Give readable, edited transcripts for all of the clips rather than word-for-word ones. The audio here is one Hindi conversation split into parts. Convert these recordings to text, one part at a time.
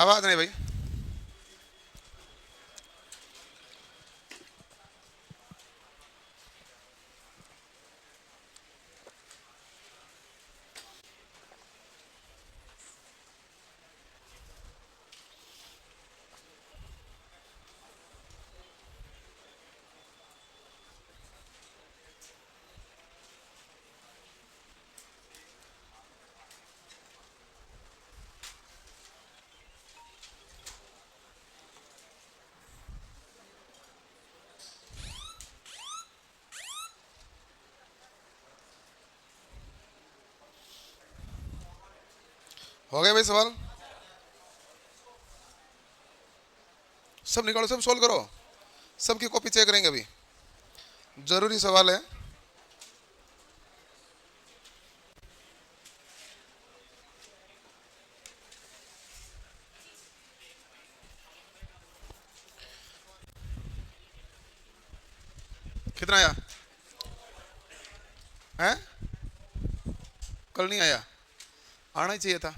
आवाज नहीं भाई। हो गया भाई सवाल? सब निकालो, सब सोल्व करो, सबकी कॉपी चेक करेंगे अभी। जरूरी सवाल है। कितना आया? हैं? कल नहीं आया? आना ही चाहिए था।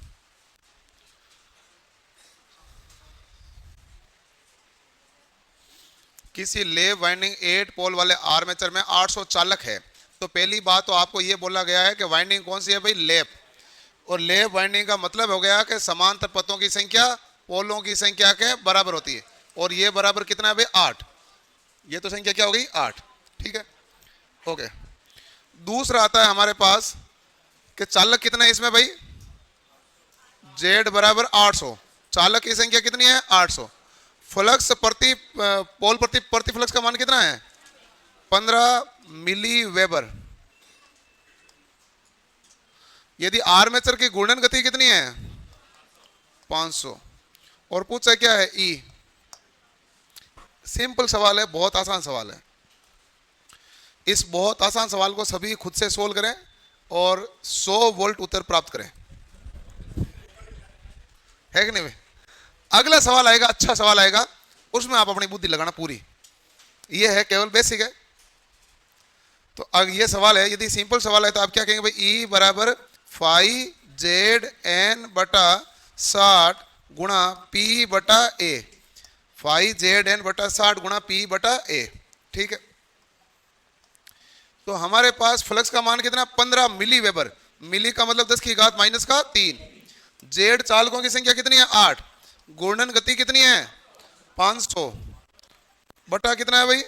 किसी लेव वाइंडिंग 8 पोल वाले आर्मेचर में 800 चालक है, तो पहली बात तो आपको यह बोला गया है कि वाइंडिंग कौन सी है भाई? लेप। और लेप वाइंडिंग का मतलब हो गया कि समांतर पथों की संख्या पोलों की संख्या के बराबर होती है। और ये बराबर कितना है भाई? 8। ये तो संख्या क्या हो गई? 8। ठीक है, ओके। दूसरा आता है हमारे पास कि चालक कितने हैं इसमें भाई? जेड बराबर 800। चालक की संख्या कितनी है? 800। फ्लक्स प्रति पोल प्रति प्रति फ्लक्स का मान कितना है? 15 मिली वेबर। यदि आर्मेचर की घूर्णन गति कितनी है? 500। और पूछा क्या है? ई। सिंपल सवाल है, बहुत आसान सवाल है। इस बहुत आसान सवाल को सभी खुद से सोल्व करें और 100 वोल्ट उत्तर प्राप्त करें, है कि नहीं भाई? अगला सवाल आएगा, अच्छा सवाल आएगा, उसमें आप अपनी बुद्धि लगाना पूरी। ये है केवल बेसिक है। तो अब ये सवाल है, यदि सिंपल सवाल है तो आप क्या कहेंगे भाई? ई बराबर 5ZN बटा 60 गुणा P बटा A। 5ZN बटा 60 गुणा P बटा A। ठीक है, तो हमारे पास फ्लक्स का मान कितना? 15 मिली वेबर। मिली का मतलब 10 की घात माइनस का 3। जेड चालकों की संख्या कितनी है? 8। घूर्णन गति कितनी है? 500 बटा कितना है भाई?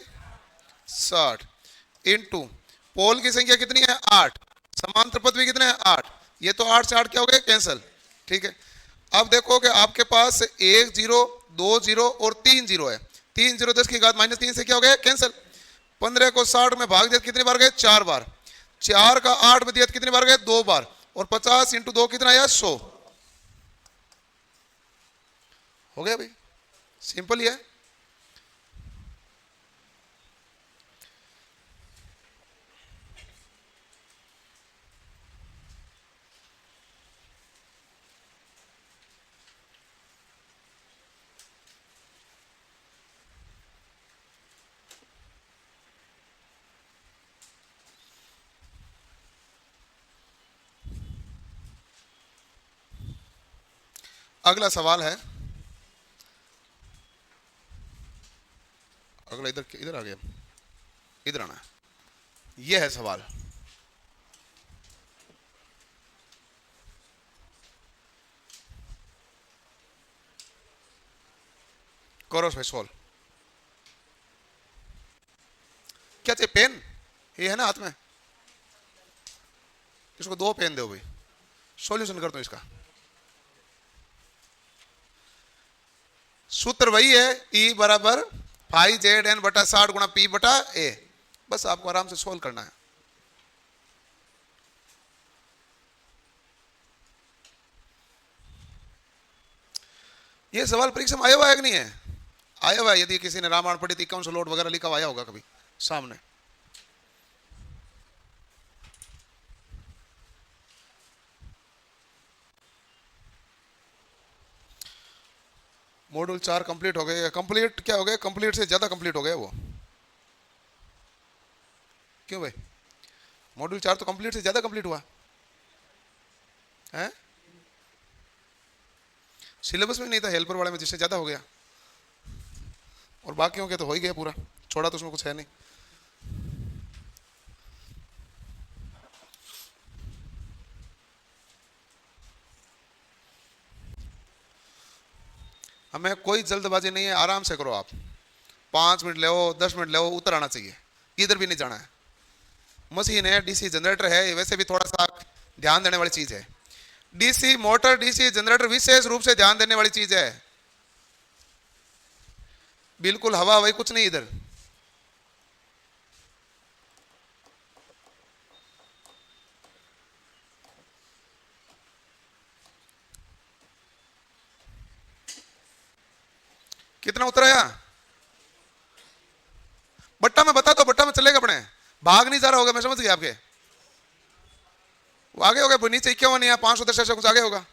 60 इंटू पोल की संख्या कितनी है? 8। समांतर पथ भी कितने हैं? 8। ये तो 8 से 8 क्या हो गए? कैंसल। ठीक है, अब देखो कि आपके पास 1 जीरो 2 जीरो और 3 जीरो है। 3 जीरो 10 की घात माइनस 3 से क्या हो गया? कैंसल। 15 को 60 में भाग दिया कितनी बार गए? 4 बार। 4 का 8 में दिया कितनी बार गए? 2 बार। और 50 इंटू 2 कितना आया? 100। हो गया भाई, सिंपल ही है। अगला सवाल है, अगला इधर इधर आ गया, इधर आना है। यह है सवाल। करो भाई सॉल्व। क्या चाहिए? पेन? ये है ना हाथ में, इसको 2 पेन दो भाई, सॉल्यूशन कर दो इसका। सूत्र वही है, ई बराबर 5ZN बटा 60 गुणा P बटा A। बस आपको आराम से सोल्व करना है। ये सवाल परीक्षा में आया हुआ है कि नहीं है? आया हुआ है। यदि किसी ने रामायण पढ़ी थी, कौन सा लोड वगैरह लिखा हुआ आया होगा कभी सामने। मॉड्यूल 4 कंप्लीट हो गए। कंप्लीट क्या हो गया? कंप्लीट से ज्यादा कंप्लीट हो गया वो। क्यों भाई? मॉड्यूल 4 तो कंप्लीट से ज्यादा कंप्लीट हुआ है। सिलेबस में नहीं था, हेल्पर वाले में जिससे ज़्यादा हो गया, और बाकियों के तो हो ही गया पूरा, छोड़ा तो उसमें कुछ है नहीं। हमें कोई जल्दबाजी नहीं है, आराम से करो आप, 5 मिनट ले 10 मिनट ले, उतर आना चाहिए, किधर भी नहीं जाना है। मशीन है, डीसी जनरेटर है, वैसे भी थोड़ा सा ध्यान देने वाली चीज है। डीसी मोटर, डीसी जनरेटर विशेष रूप से ध्यान देने वाली चीज है, बिल्कुल हवा हवाई कुछ नहीं इधर। कितना उतराया? बट्टा में बता दो, बट्टा में चलेगा अपने, भाग नहीं जा रहा होगा, मैं समझ गया आपके। वो आगे होगा नीचे 51 या 510 ऐसा कुछ आगे होगा।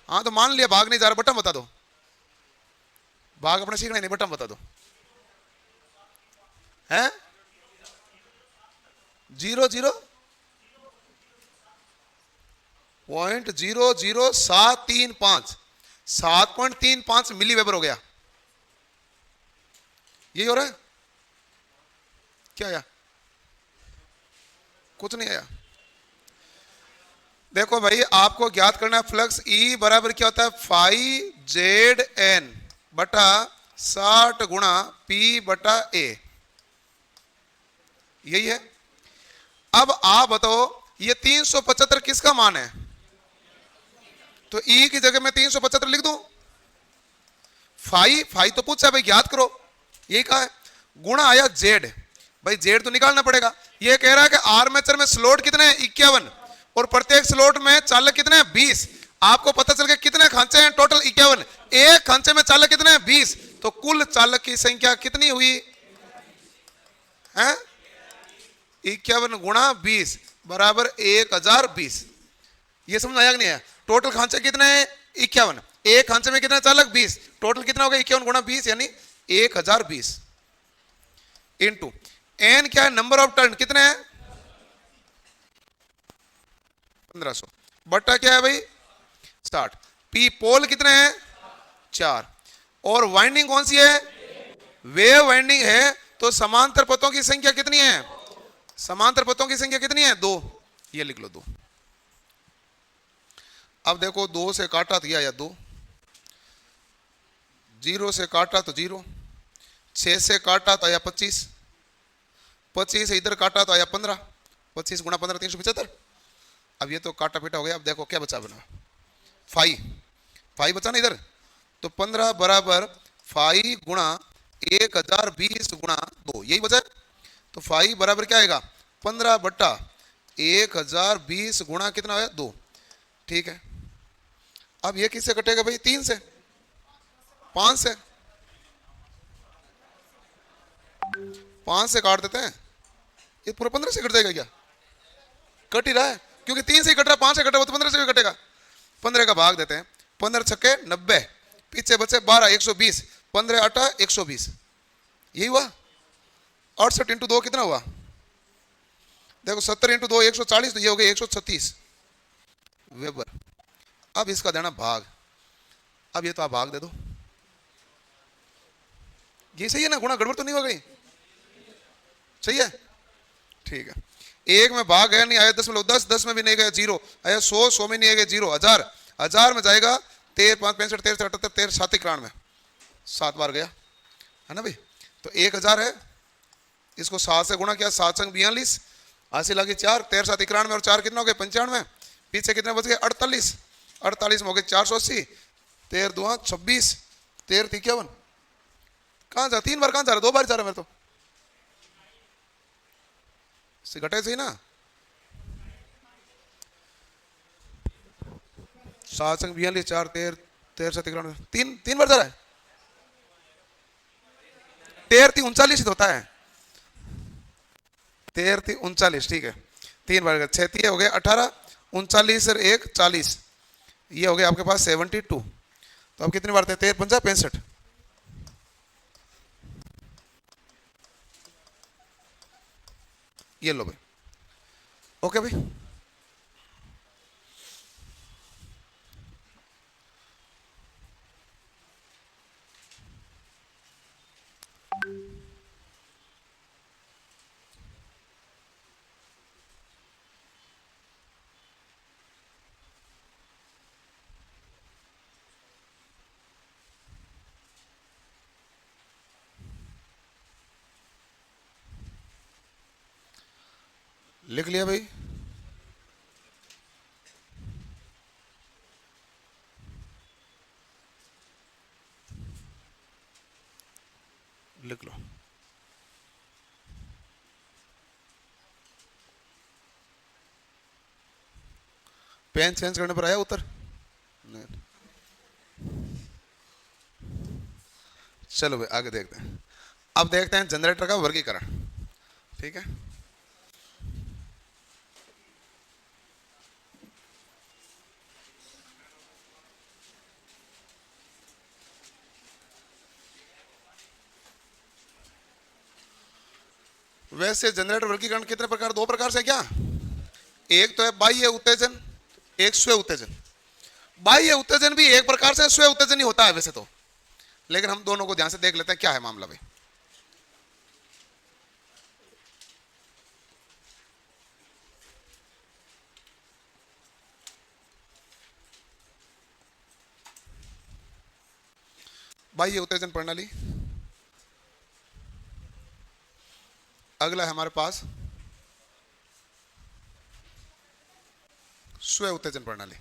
हाँ तो मान लिया भाग नहीं जा रहा, बट्टा बता दो, भाग अपने सीखना नहीं, बट्टा बता दो। है 0.00735, 7.35 मिली वेबर हो गया। यही हो रहा है क्या? आया कुछ नहीं आया। देखो भाई, आपको ज्ञात करना है फ्लक्स E बराबर क्या होता है, फाई जेड एन बटा 60 गुणा P बटा A, यही है। अब आप बताओ ये 375 किसका मान है? तो E की जगह मैं 375 लिख दूं। फाई तो पूछा भाई, ज्ञात करो, यही कहा है। गुणा आया जेड, भाई जेड तो निकालना पड़ेगा। ये कह रहा है कि आर्मेचर में स्लॉट कितने हैं, 51, और प्रत्येक स्लॉट में चालक कितने हैं, 20। आपको पता चल गया कितने खांचे हैं, टोटल 51, एक खांचे में चालक कितने हैं, 20। तो कुल चालक की संख्या कितनी हुई है? 51 गुणा 20 बराबर 1020। ये समझ आया कि नहीं है? टोटल खांचे कितने हैं, 51, एक खांचे में कितने चालक, 20, टोटल कितना हो गया 51 गुणा 20 यानी 1020 इंटू एन क्या है, नंबर ऑफ टर्न कितने हैं, 1500 बट्टा क्या है भाई 60। पी पोल कितने हैं, 4, और वाइंडिंग कौन सी है, वेव वाइंडिंग है। तो समांतर पथों की संख्या कितनी है, समांतर पथों की संख्या कितनी है, 2, ये लिख लो 2। अब देखो 2 से काटा तो यह आया 2, 0 से काटा तो 0, 6 से काटा तो आया 25, 25 से इधर काटा तो आया 15, 25 गुणा 15 375। अब ये तो काटा पीटा हो गया। अब देखो क्या बचा बना, फाई बचा ना इधर, तो 15 बराबर फाई गुणा 1020 गुणा 2, यही बचा। तो फाई बराबर क्या आएगा, 15 बट्टा 1020 गुणा कितना है 2, ठीक है। अब ये किससे कटेगा भाई, 3 से, 5 से, 5 से काट देते हैं, ये पूरा 15 से कट जाएगा क्या, कट ही रहा है क्योंकि 3 से ही कट रहा, 5 से कटा वो तो 15 से भी कटेगा। 15 का भाग देते हैं, 15 छक्के 90, पीछे बचे 12 120, 15 8 120, यही हुआ। 68 इंटू 2 कितना हुआ, देखो 70 इंटू 2 140, तो ये हो गया 136 वेबर। अब इसका देना भाग, अब ये तो आप भाग दे दो, ये सही है ना, गुणा गड़बड़ तो नहीं हो गई, सही है, ठीक है। एक में भाग गया नहीं आया 10, 10 में भी नहीं गया 0 आया, 100 में नहीं आएगा 0, 1000 में जाएगा 13 5 65 13 78 13 7 91, 7 बार गया है ना भाई। तो 1000 है, इसको 7 से गुणा किया, 7 संग 42, 80 लगी 4, 13 7 91 और 4 कितना हो गया 95, पीछे कितने बच गए 48, 48 में हो गए 480, 13 2 26, 13 51, कहाँ जा, 3 बार कहाँ जा रहा, 2 बार जा रहा मेरे तो, से घटे सही ना, 7 संग 42 4 13 13 7 91, 3 बार जा रहा है, 13 3 39 ही तो होता है, 13 3 39, ठीक है, 3 बार 6 3 हो गए 18, 39 और 1 40, ये हो गया आपके पास 72। तो अब कितनी बार थे, 13 5 65, ये लो भाई, ओके भाई। लिख लिया भाई? लिख लो। पेन चेंज करने पर आया उत्तर? नहीं। चलो भाई आगे देखते हैं। अब देखते हैं जनरेटर का वर्गीकरण। ठीक है। वैसे जनरेटर वर्गीकरण कितने प्रकार? दो प्रकार से क्या? एक तो है बाह्य उत्तेजन, एक स्व उत्तेजन। बाह्य उत्तेजन भी एक प्रकार से स्व उत्तेजन ही होता है वैसे तो, लेकिन हम दोनों को ध्यान से देख लेते हैं क्या है मामला भाई। बाह्य उत्तेजन प्रणाली। अगला है हमारे पास स्व उत्तेजन प्रणाली।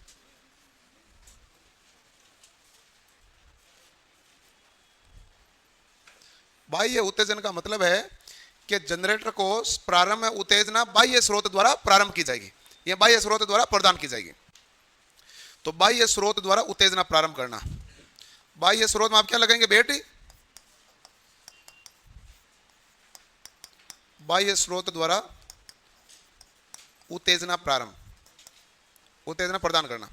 बाह्य उत्तेजन का मतलब है कि जनरेटर को प्रारंभ में उत्तेजना बाह्य स्रोत द्वारा प्रारंभ की जाएगी, यह बाह्य स्रोत द्वारा प्रदान की जाएगी। तो बाह्य स्रोत द्वारा उत्तेजना प्रारंभ करना। बाह्य स्रोत में आप क्या लगाएंगे बेटी? बाह्य स्रोत द्वारा उत्तेजना प्रारंभ, उत्तेजना प्रदान करना।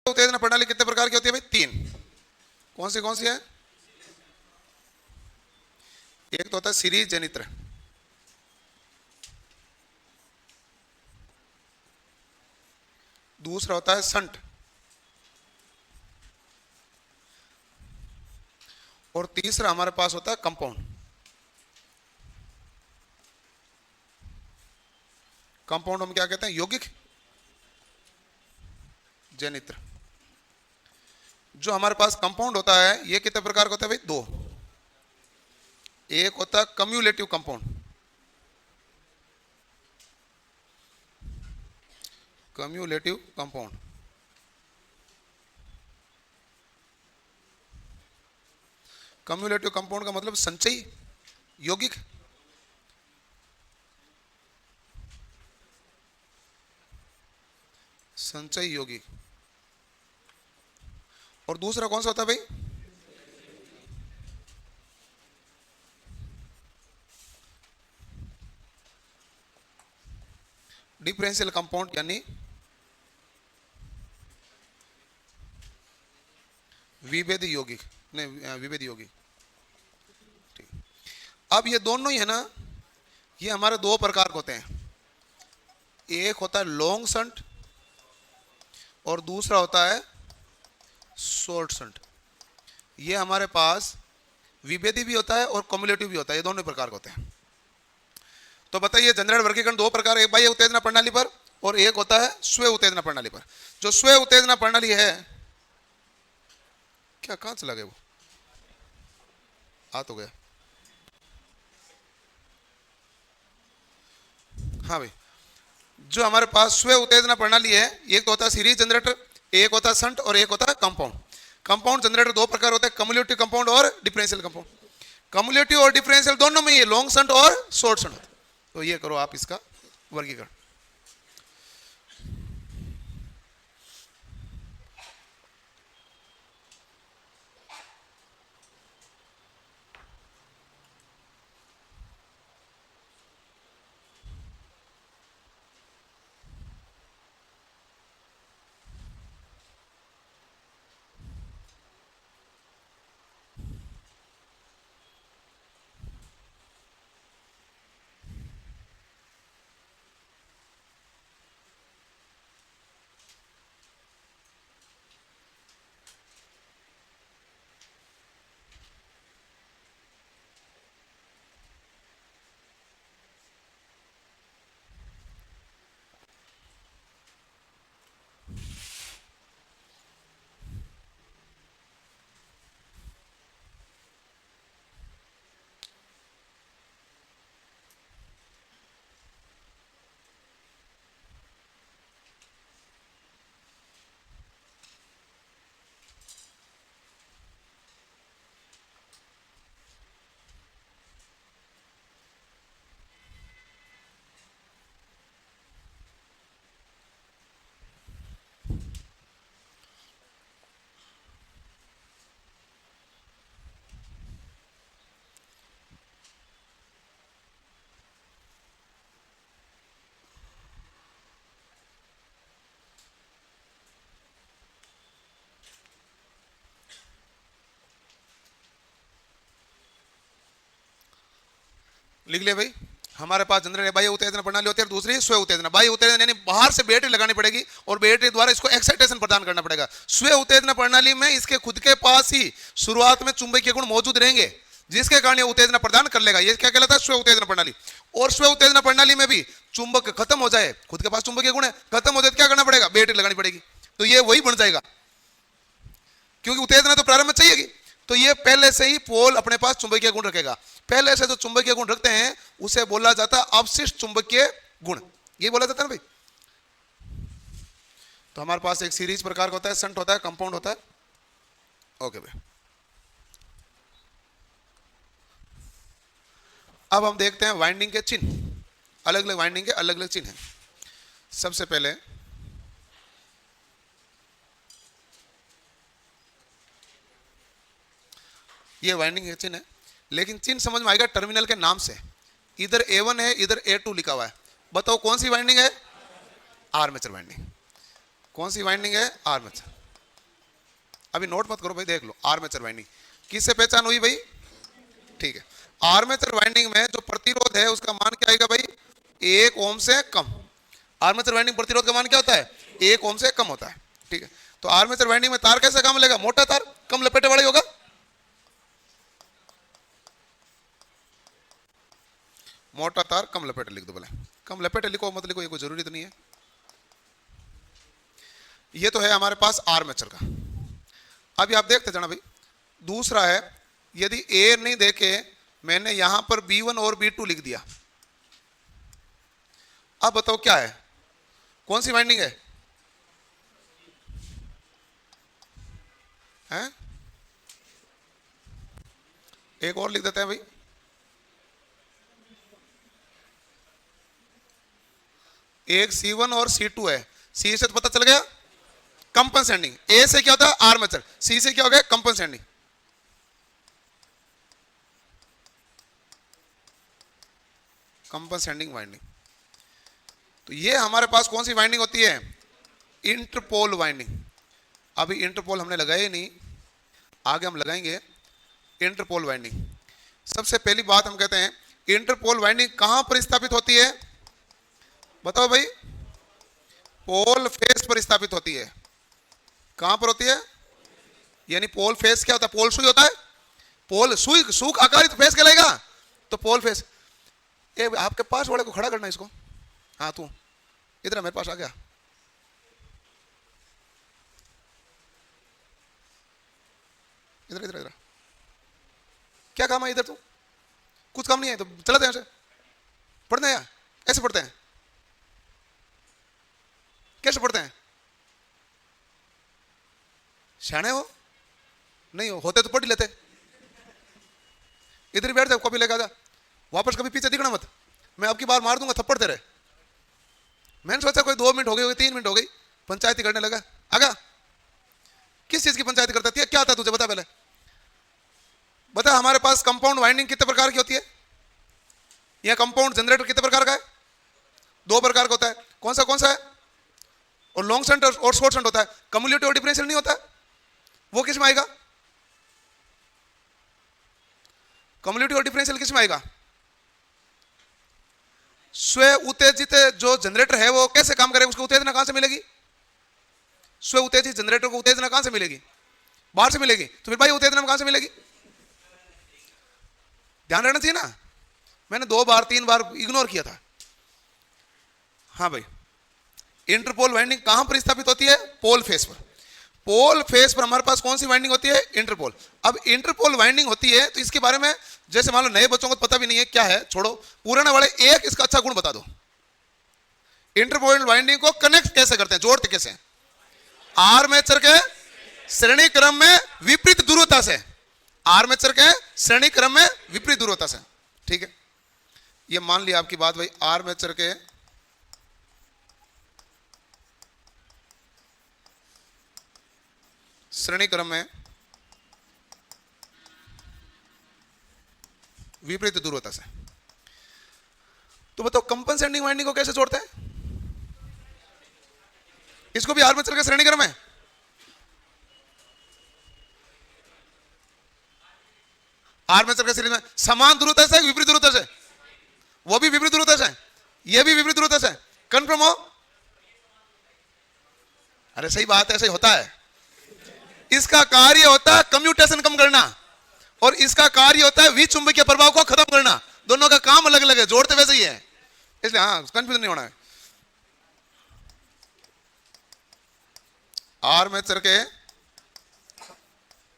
उत्तेजना प्रणाली कितने प्रकार की होती है भाई? तीन। कौन सी है? एक तो होता है सीरीज जनित्र, दूसरा होता है संट, और तीसरा हमारे पास होता है कंपाउंड। कंपाउंड हम क्या कहते हैं? यौगिक जनित्र। जो हमारे पास कंपाउंड होता है ये कितने प्रकार का होता है भाई? दो। एक होता है cumulative compound, cumulative compound. Cumulative compound का मतलब संचयी यौगिक। संचयी यौगिक। और दूसरा कौन सा होता है भाई? डिफरेंशियल कंपाउंड यानी विभेद यौगिक। नहीं, विभेद यौगिक। ठीक। अब ये दोनों ही है ना, ये हमारे दो प्रकार के होते हैं। एक होता है लॉन्ग संट और दूसरा होता है शॉर्ट संट। ये हमारे पास विभेदी भी होता है और कम्युलेटिव भी होता है, ये दोनों प्रकार के होते हैं। तो बताइए जनरेटर वर्गीकरण दो प्रकार, एक बाह्य उत्तेजना प्रणाली पर और एक होता है स्व उत्तेजना प्रणाली पर। जो स्व उत्तेजना प्रणाली है, क्या कहां चला गया वो? आ तो गया। हाँ भाई, जो हमारे पास स्व उत्तेजना प्रणाली है, एक तो होता है सीरीज जनरेटर, एक होता है संट और एक होता है कंपाउंड। कंपाउंड जनरेटर दो प्रकार होते हैं, कम्युलेटिव कंपाउंड और डिफरेंशियल कंपाउंड। कम्युलेटिव और डिफरेंशियल दोनों में ये लॉन्ग संट और शॉर्ट संट होता है। तो ये करो आप इसका वर्गीकरण। लिख लिया भाई। हमारे पास जनरेटर बाह्य उत्तेजना प्रणाली होती है, दूसरी स्व उत्तेजना। बाह्य उत्तेजना यानी बाहर से बैटरी लगानी पड़ेगी और बैटरी द्वारा इसको एक्साइटेशन प्रदान करना पड़ेगा। स्व उत्तेजना प्रणाली में इसके खुद के पास ही शुरुआत में चुंबकीय गुण मौजूद रहेंगे, जिसके कारण ये उत्तेजना प्रदान कर लेगा। ये क्या कहलाता है? स्व उत्तेजना प्रणाली। और स्व उत्तेजना प्रणाली में भी चुंबक खत्म हो जाए, खुद के पास चुंबकीय गुण है, खत्म हो जाए तो क्या करना पड़ेगा? बैटरी लगानी पड़ेगी। तो ये वही बन जाएगा, क्योंकि उत्तेजना तो प्रारंभ में चाहिएगी। तो ये पहले से ही पोल अपने पास चुंबकीय गुण रखेगा। पहले से जो चुंबकीय गुण रखते हैं उसे बोला जाता है अवशिष्ट चुंबकीय गुण, ये बोला जाता है ना भाई। तो हमारे पास एक सीरीज प्रकार का होता है, संट होता है, कंपाउंड होता है। ओके भाई, अब हम देखते हैं वाइंडिंग के चिन्ह। अलग अलग वाइंडिंग के अलग अलग चिन्ह हैं। सबसे पहले ये वाइंडिंग के चिन्ह है, लेकिन चिन्ह समझ में आएगा टर्मिनल के नाम से। इधर A1 है, इधर A2 लिखा हुआ है। बताओ कौन सी वाइंडिंग है? Armature winding. कौन सी वाइंडिंग है? आर्मेचर। अभी नोट मत करो भाई, देख लो। आर्मेचर वाइंडिंग किससे पहचान हुई भाई? ठीक है, आर्मेचर वाइंडिंग में जो प्रतिरोध है उसका मान क्या आएगा भाई? 1 ओम से कम। आर्मेचर वाइंडिंग प्रतिरोध का मान क्या होता है? 1 ओम से कम होता है। ठीक है, तो आर्मेचर वाइंडिंग में तार कैसे काम लेगा? मोटा तार, कम लपेटे वाला ही होगा। मोटा तार, कम लपेटे लिख दो बोले। कम लपेटे लिखो मत लिखो, ये कोई जरूरी तो नहीं है। ये तो है हमारे पास आर्मेचर का। अभी आप देखते जाना भाई। दूसरा है, यदि ए नहीं देके मैंने यहां पर B1 और B2 लिख दिया, अब बताओ क्या है? कौन सी वाइंडिंग है? हैं? एक और लिख देते हैं भाई। एक C1 और C2 है। C से तो पता चल गया कंपनसेंडिंग। ए से क्या होता है? आर्मेचर। सी से क्या हो गया? कंपनसेंडिंग। कंपनसेंडिंग वाइंडिंग। तो ये हमारे पास कौन सी वाइंडिंग होती है? Interpole winding. अभी इंटरपोल हमने लगाए ही नहीं, आगे हम लगाएंगे इंटरपोल वाइंडिंग। सबसे पहली बात हम कहते हैं इंटरपोल वाइंडिंग कहां पर स्थापित होती है? बताओ भाई। पोल फेस पर स्थापित होती है। कहां पर होती है? यानी पोल फेस क्या होता है? पोल सुई होता है। पोल सुई सूख आकारित फेस कहलाएगा। तो पोल फेस। ए आपके पास वाले को खड़ा करना इसको। हाँ तू इधर मेरे पास आ गया। इधर इधर इधर। क्या काम है इधर? तू कुछ काम नहीं है तो चला जाए यहाँ से। पढ़ना है? ऐसे पढ़ते हैं? कैसे पढ़ते हैं? शाणे हो? नहीं हो, होते तो पढ़ ही लेते। इधर ही बैठ जाओ, कॉपी लेकर आ जा। वापस कभी पीछे दिखना मत, मैं अब की बार मार दूंगा थप्पड़ तेरे। मैंने सोचा कोई 2 मिनट हो गई, 3 मिनट हो गई, पंचायती करने लगा। आगा किस चीज की पंचायती करता थी? क्या आता तुझे बता पहले बता। हमारे पास कंपाउंड वाइंडिंग कितने प्रकार की होती है? यह कंपाउंड जनरेटर कितने प्रकार का है? 2 प्रकार का होता है। कौन सा है? और लॉन्ग शंट और शॉर्ट शंट होता है। कम्युलेटिव और डिफरेंशियल नहीं होता है। वो किस में आएगा? कम्युलेटिव और डिफरेंशियल किस में आएगा? स्व उत्तेजित जो जनरेटर है वो कैसे काम करेगा? उसको उत्तेजना कहां से मिलेगी? स्व उत्तेजित जनरेटर को उत्तेजना कहां से मिलेगी? बाहर से मिलेगी। तो फिर भाई उत्तेजना कहां से मिलेगी? ध्यान रहना चाहिए ना। मैंने 2 बार 3 बार इग्नोर किया था। हाँ भाई, इंटरपोल वाइंडिंग कहां पर स्थापित होती है? पोल फेस पर। पोल फेस पर हमारे पास कौन सी वाइंडिंग होती है? इंटरपोल। अब इंटरपोल वाइंडिंग होती है तो इसके बारे में जैसे मान लो नए बच्चों को पता भी नहीं है क्या है, छोड़ो, पुराने वाले एक इसका अच्छा गुण बता दो। इंटरपोल वाइंडिंग को कनेक्ट कैसे करते हैं? जोड़ते कैसे? आर्मेचर के श्रेणी क्रम में विपरीत ध्रुवता से। आर्मेचर के श्रेणी क्रम में विपरीत ध्रुवता से। ठीक है, ये मान लिया आपकी बात भाई। आर्मेचर के श्रेणी क्रम में विपरीत ध्रुवता से। तो बताओ कंपनसेटिंग वाइंडिंग को कैसे जोड़ते हैं? इसको भी आर्मेचर के श्रेणी क्रम है। आर्मेचर के श्रेणी में समान ध्रुवता से विपरीत ध्रुवता से? वो भी विपरीत ध्रुवता है, ये भी विपरीत ध्रुवता है। कन्फर्म हो? अरे सही बात है, ऐसे होता है। इसका कार्य होता है कम्यूटेशन कम करना, और इसका कार्य होता है विचुंबकीय प्रभाव को खत्म करना। दोनों का काम अलग अलग है, जोड़ते वैसे ही है, इसलिए हाँ कंफ्यूजन नहीं होना है। आर्मेचर के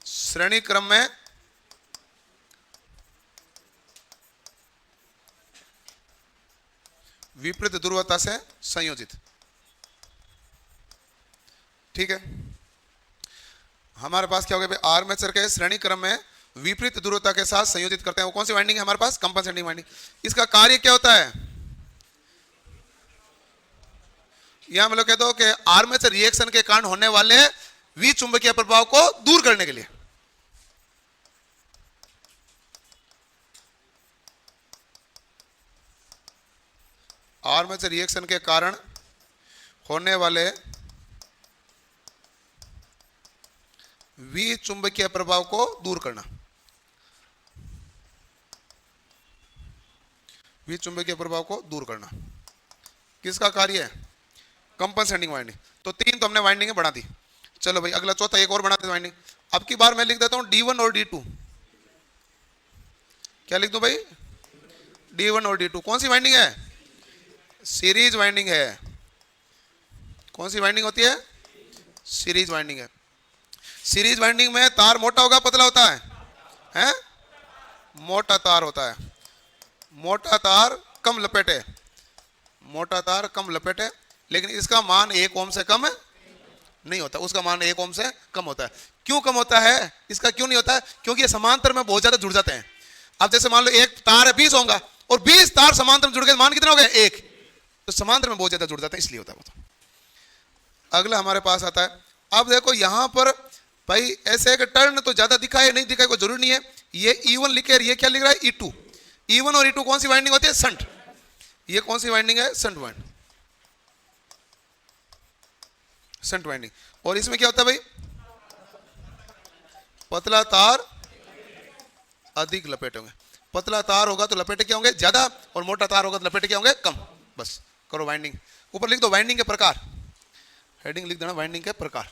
श्रेणी क्रम में विपरीत ध्रुवता से संयोजित। ठीक है, हमारे पास क्या हो गया भाई, आर्मेचर के श्रेणी क्रम में विपरीत ध्रुवता के साथ संयोजित करते हैं। वो कौन सी वाइंडिंग है हमारे पास? Compensating winding. इसका कार्य क्या होता है? यहां हम लोग कहते हो कि आर्मेचर रिएक्शन के कारण होने वाले विचुंबकीय प्रभाव को दूर करने के लिए। आर्मेचर रिएक्शन के कारण होने वाले विचुंबकीय प्रभाव को दूर करना। विचुंबकीय प्रभाव को दूर करना किसका कार्य है? Compensating winding. तो तीन तो हमने वाइंडिंग बढ़ा दी। चलो भाई अगला चौथा एक और बनाते हैं वाइंडिंग। अब की बार मैं लिख देता हूं D1 और D2। क्या लिख दूं भाई? D1 और D2। कौन सी वाइंडिंग है? सीरीज वाइंडिंग है। कौन सी वाइंडिंग होती है? सीरीज वाइंडिंग है। सीरीज वाइंडिंग में तार मोटा होगा पतला होता है? हैं? मोटा तार होता है। मोटा तार कम लपेटे, मोटा तार कम लपेटे, लेकिन इसका मान 1 ओम से कम नहीं होता, उसका मान 1 ओम से कम होता है। क्यों कम होता है? इसका क्यों नहीं होता है? क्योंकि ये समांतर में बहुत ज्यादा जुड़ जाते हैं। अब जैसे मान लो एक तार है 20 होगा और 20 तार समांतर में जुड़ गए, मान कितने हो गए? 1। तो समांतर में बहुत ज्यादा जुड़ जाते हैं, इसलिए होता है वो। तो अगला हमारे पास आता है, अब देखो यहां पर भाई ऐसे एक टर्न तो ज्यादा दिखाए नहीं दिखाए कोई जरूरी नहीं है। ये E1 लिखे, ये क्या लिख रहा है? E2। E1 और E2 कौन सी वाइंडिंग होती है? शंट। ये कौन सी वाइंडिंग है? Shunt winding. Shunt winding. और इसमें क्या होता है भाई? पतला तार अधिक लपेटे होंगे। पतला तार होगा तो लपेटे क्या होंगे? ज्यादा, और मोटा तार होगा तो लपेटे क्या होंगे? कम। बस करो वाइंडिंग। ऊपर लिख दो वाइंडिंग के प्रकार, हेडिंग लिख देना वाइंडिंग के प्रकार।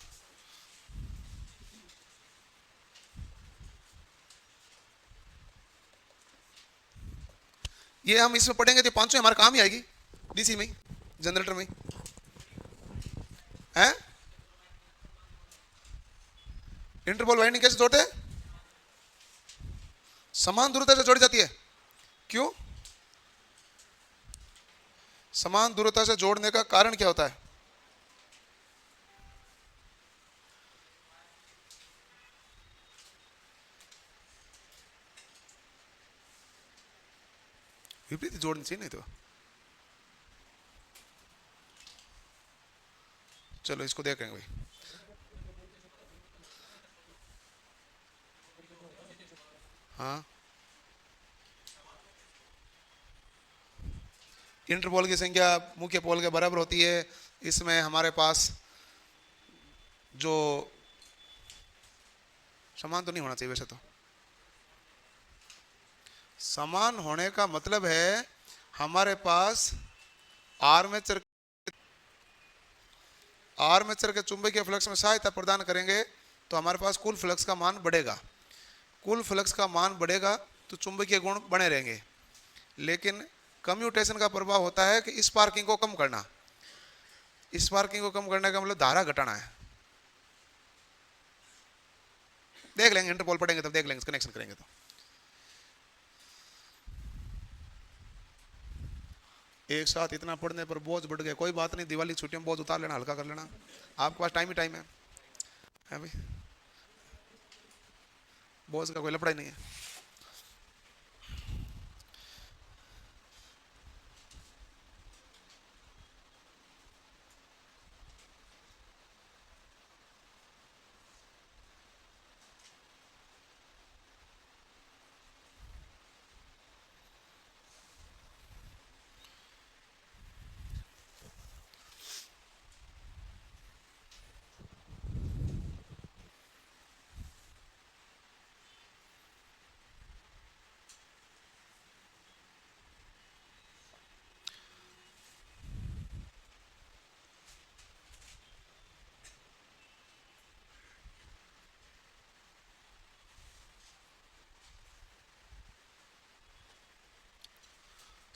ये हम इसमें पढ़ेंगे तो पांचों हमारे काम ही आएगी, डीसी में, जनरेटर में है। इंटरपोल वाइंडिंग कैसे जोड़ते हैं? समान ध्रुवता से जोड़ी जाती है। क्यों? समान ध्रुवता से जोड़ने का कारण क्या होता है? विपरीत जोड़नी चाहिए, नहीं तो चलो इसको देखेंगे भाई। हाँ, इंटरपोल की संख्या मुख्य पोल के बराबर होती है। इसमें हमारे पास जो समान तो नहीं होना चाहिए वैसे तो। समान होने का मतलब है हमारे पास आर्मेचर के चुंबकीय फ्लक्स में सहायता प्रदान करेंगे तो हमारे पास कुल फ्लक्स का मान बढ़ेगा। कुल फ्लक्स का मान बढ़ेगा तो चुंबकीय गुण बने रहेंगे। लेकिन कम्यूटेशन का प्रभाव होता है कि स्पार्किंग को कम करना। स्पार्किंग को कम करने का मतलब धारा घटाना है। देख लेंगे, इंटरपोल पढ़ेंगे तब देख लेंगे, कनेक्शन करेंगे तो। एक साथ इतना पढ़ने पर बोझ बढ़ गया, कोई बात नहीं, दिवाली छुट्टियों में बोझ उतार लेना, हल्का कर लेना। आपके पास टाइम ही टाइम है भाई, बोझ का कोई लफड़ा ही नहीं है।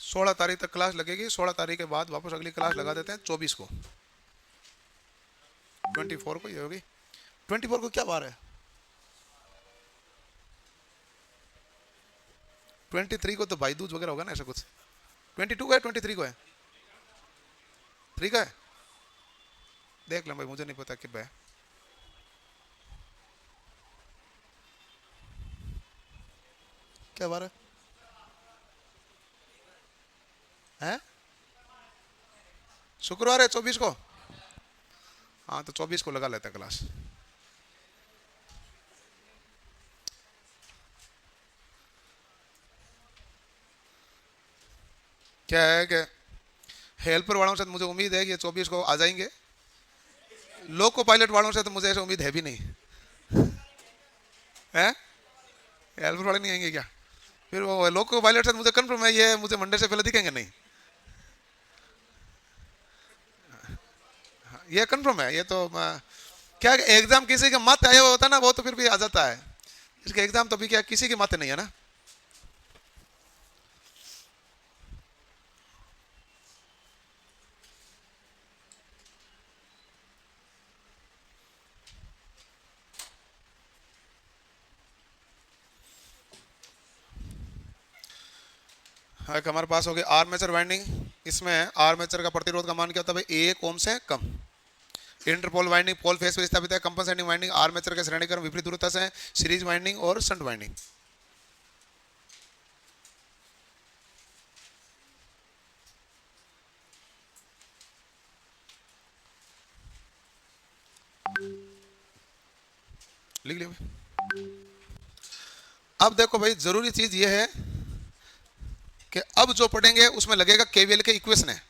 16 तारीख तक क्लास लगेगी, 16 तारीख के बाद वापस अगली क्लास लगा देते हैं 24 को, 24 को ये होगी। 24 को क्या बार है? 23 को तो भाई दूज वगैरह होगा ना, ऐसा कुछ। 22 का है, 23 को है, 3 का है, देख लें भाई, मुझे नहीं पता कि भाई क्या बार है, हैं? शुक्रवार है 24 को। हाँ तो 24 को लगा लेते हैं क्लास। क्या है कि हेल्पर वालों से मुझे उम्मीद है कि 24 को आ जाएंगे, लोको पायलट वालों से तो मुझे ऐसा उम्मीद है भी नहीं है। हेल्पर वाले नहीं आएंगे क्या? फिर वो लोको पायलट से मुझे कंफर्म है ये मुझे मंडे से पहले दिखेंगे नहीं, ये कंफर्म है। ये तो क्या एग्जाम किसी के मत आया हुआ होता ना, वो तो फिर भी आ जाता है, इसके एग्जाम तो भी क्या किसी के मत नहीं है ना। हमारे पास हो गया आर्मेचर वाइंडिंग। इसमें आर्मेचर का प्रतिरोध का मान क्या होता है भाई? 1 ओम से कम। इंटरपोल वाइंडिंग पोल फेस पर स्थापित है। कंपनसेटिंग वाइंडिंग आर्मेचर के श्रेणीकरण विपरीत ध्रुवता से, सीरीज वाइंडिंग और शंट वाइंडिंग। लिख लिया भाई। अब देखो भाई, जरूरी चीज ये है कि अब जो पढ़ेंगे उसमें लगेगा केवीएल के इक्वेशन है,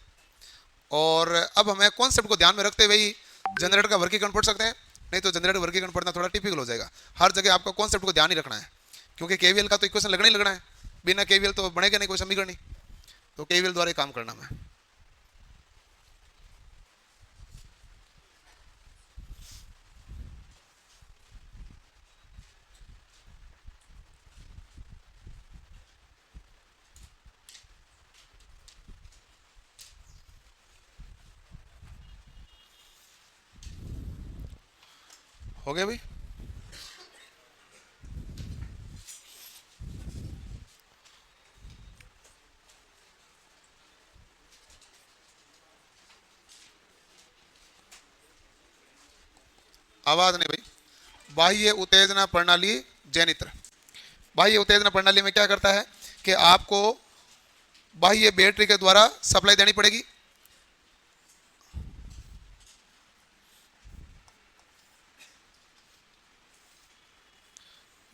और अब हमें कॉन्सेप्ट को ध्यान में रखते हुए ही जनरेटर का वर्गीकरण पढ़ सकते हैं, नहीं तो जनरेटर वर्गीकरण पढ़ना थोड़ा टिपिकल हो जाएगा। हर जगह आपको कॉन्सेप्ट को ध्यान ही रखना है, क्योंकि केवीएल का तो इक्वेशन लगना ही लगना है, बिना केवीएल तो बनेगा नहीं कोई समीकरण नहीं, तो केवीएल द्वारा ही काम करना है। हो गया भाई? आवाज नहीं भाई। बाह्य उत्तेजना प्रणाली जेनित्र। बाह्य उत्तेजना प्रणाली में क्या करता है कि आपको बाह्य बैटरी के द्वारा सप्लाई देनी पड़ेगी।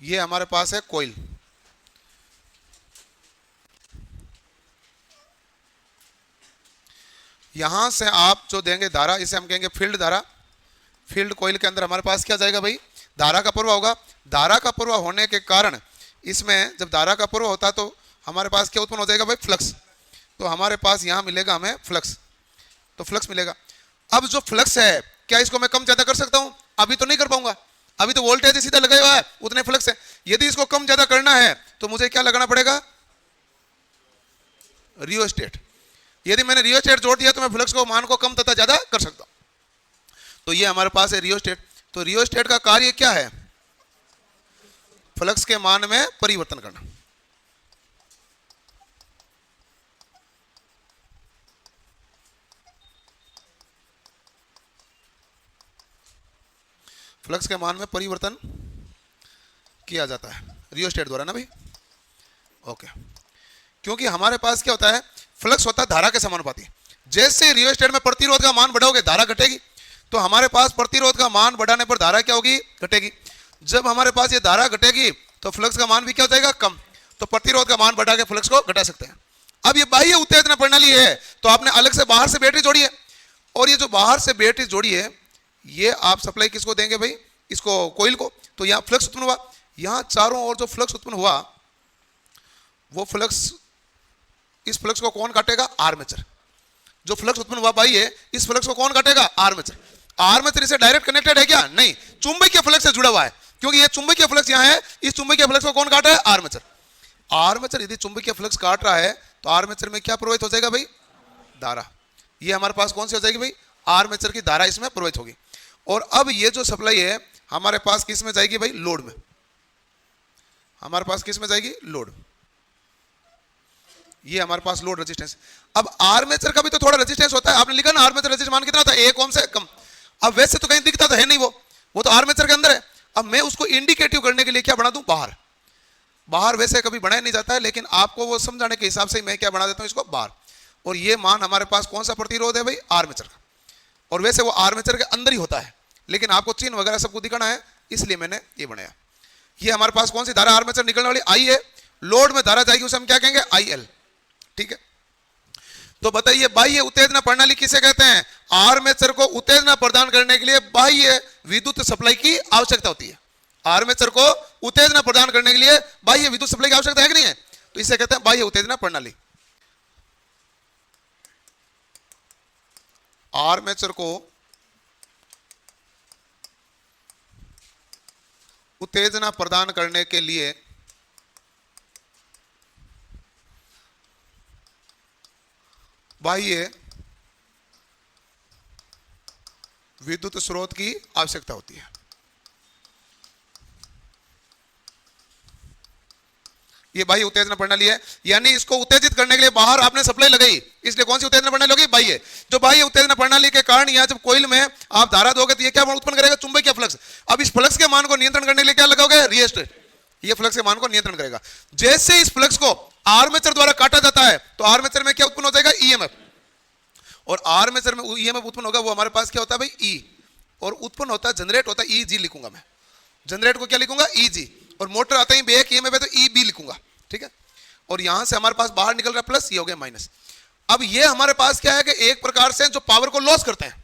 ये हमारे पास है कोयल, यहां से आप जो देंगे धारा, इसे हम कहेंगे फील्ड धारा। फील्ड कोयल के अंदर हमारे पास क्या जाएगा भाई? धारा का प्रवाह होगा। धारा का प्रवाह होने के कारण इसमें जब धारा का प्रवाह होता है तो हमारे पास क्या उत्पन्न हो जाएगा भाई? फ्लक्स। तो हमारे पास यहां मिलेगा हमें फ्लक्स, तो फ्लक्स मिलेगा। अब जो फ्लक्स है, क्या इसको मैं कम ज्यादा कर सकता हूं? अभी तो नहीं कर पाऊंगा, अभी तो वोल्टेज सीधा लगा हुआ है, उतने फ्लक्स है। यदि इसको कम ज्यादा करना है तो मुझे क्या लगाना पड़ेगा? रियोस्टेट। यदि मैंने रियोस्टेट जोड़ दिया तो मैं फ्लक्स को मान को कम तथा ज्यादा कर सकता हूं। तो ये हमारे पास है रियोस्टेट। तो रियोस्टेट का कार्य क्या है? फ्लक्स के मान में परिवर्तन करना। फ्लक्स के मान में परिवर्तन किया जाता है रियोस्टेट द्वारा ना भाई। ओके, क्योंकि हमारे पास क्या होता है? फ्लक्स होता है धारा के समानुपाती। जैसे रियोस्टेट में प्रतिरोध का मान बढ़ाओगे धारा घटेगी, तो हमारे पास प्रतिरोध का मान बढ़ाने पर धारा क्या होगी? घटेगी। जब हमारे पास ये धारा घटेगी तो फ्लक्स का मान भी क्या हो जाएगा? कम। तो प्रतिरोध का मान बढ़ा के फ्लक्स को घटा सकते हैं। अब ये बाह्य उत्तेजना प्रणाली है, तो आपने अलग से बाहर से बैटरी जोड़ी है, और ये जो बाहर से बैटरी जोड़ी है ये आप सप्लाई किसको देंगे भाई? इसको कोयल को। तो यहाँ फ्लक्स उत्पन्न हुआ, यहाँ चारों ओर जो फ्लक्स उत्पन्न हुआ वो फ्लक्स, इस फ्लक्स को कौन काटेगा? आर्मेचर। जो फ्लक्स उत्पन्न हुआ भाई है, इस फ्लक्स को कौन काटेगा? आर्मेचर। आर्मेचर इसे डायरेक्ट कनेक्टेड है क्या? नहीं, चुंबकीय फ्लक्स से जुड़ा हुआ है, क्योंकि ये चुंबकीय फ्लक्स यहाँ है। इस चुंबकीय फ्लक्स को कौन काट रहा है? आर्मेचर। आर्मेचर यदि चुंबकीय फ्लक्स काट रहा है तो आर्मेचर में क्या प्रवाहित हो जाएगा भाई? धारा। ये हमारे पास कौन सी हो जाएगी भाई? आर्मेचर की धारा इसमें प्रवाहित होगी। और अब ये जो सप्लाई है हमारे पास किस में जाएगी भाई? लोड में। हमारे पास किस में जाएगी? लोड। ये हमारे पास लोड रेजिस्टेंस। अब आर्मेचर का भी तो थोड़ा रेजिस्टेंस होता है, आपने लिखा ना आर्मेचर रेजिस्टेंस मान कितना था? 1 ओम से कम। अब वैसे तो कहीं दिखता तो है नहीं, वो तो आर्मेचर के अंदर है। अब मैं उसको इंडिकेटिव करने के लिए क्या बना दूं? बाहर। बाहर वैसे कभी बनाया नहीं जाता है, लेकिन आपको वो समझाने के हिसाब से मैं क्या बना देता हूं इसको? बाहर। और ये मान हमारे पास कौन सा प्रतिरोध है भाई? आर्मेचर का। और वैसे वो आर्मेचर के अंदर ही होता है, लेकिन आपको चिन्ह वगैरह सबको दिखाना है, इसलिए मैंने ये बनाया। ये हमारे पास कौन सी धारा आर्मेचर निकलने वाली? आई है। लोड में धारा जाएगी, उसे हम क्या कहेंगे? I L. ठीक है, तो बताइए बाह्य उत्तेजना प्रणाली किसे कहते हैं? आर्मेचर को उत्तेजना प्रदान करने के लिए बाह्य विद्युत सप्लाई की आवश्यकता होती है। आर्मेचर को उत्तेजना प्रदान करने के लिए बाह्य विद्युत सप्लाई की आवश्यकता है कि नहीं है? तो इसे कहते हैं बाह्य उत्तेजना प्रणाली। आर्मेचर को उत्तेजना प्रदान करने के लिए बाह्य विद्युत स्रोत की आवश्यकता होती है। ये बाह्य उत्तेजना प्रणाली है, यानी इसको उत्तेजित करने के लिए बाहर आपने सप्लाई लगाई, इसलिए कौन सी उत्तेजना प्रणाली होगी? बाह्य। जो बाह्य उत्तेजना प्रणाली के कारण यहां जब कोइल में आप धारा दोगे तो ये क्या उत्पन्न करेगा? चुंबकीय फ्लक्स। अब इस फ्लक्स के मान को नियंत्रण करने के लिए क्या लगाओगे? रिएस्टर। ये फ्लक्स के मान को नियंत्रण करेगा। जैसे इस फ्लक्स को आर्मेचर द्वारा काटा जाता है तो आर्मेचर में क्या उत्पन्न हो जाएगा? ईएमएफ। और आर्मेचर में ईएमएफ उत्पन्न होगा, वो हमारे पास क्या होता है भाई? ई। और उत्पन्न होता है, जनरेट होता है, ईजी लिखूंगा मैं। जनरेट को क्या लिखूंगा? ईजी। और मोटर आता है बैक ईएमएफ है तो ईबी लिखूंगा। ठीक है, और यहां से हमारे पास बाहर निकल रहा प्लस, ये हो गया माइनस। अब ये हमारे पास क्या है कि एक प्रकार से जो पावर को लॉस करते हैं,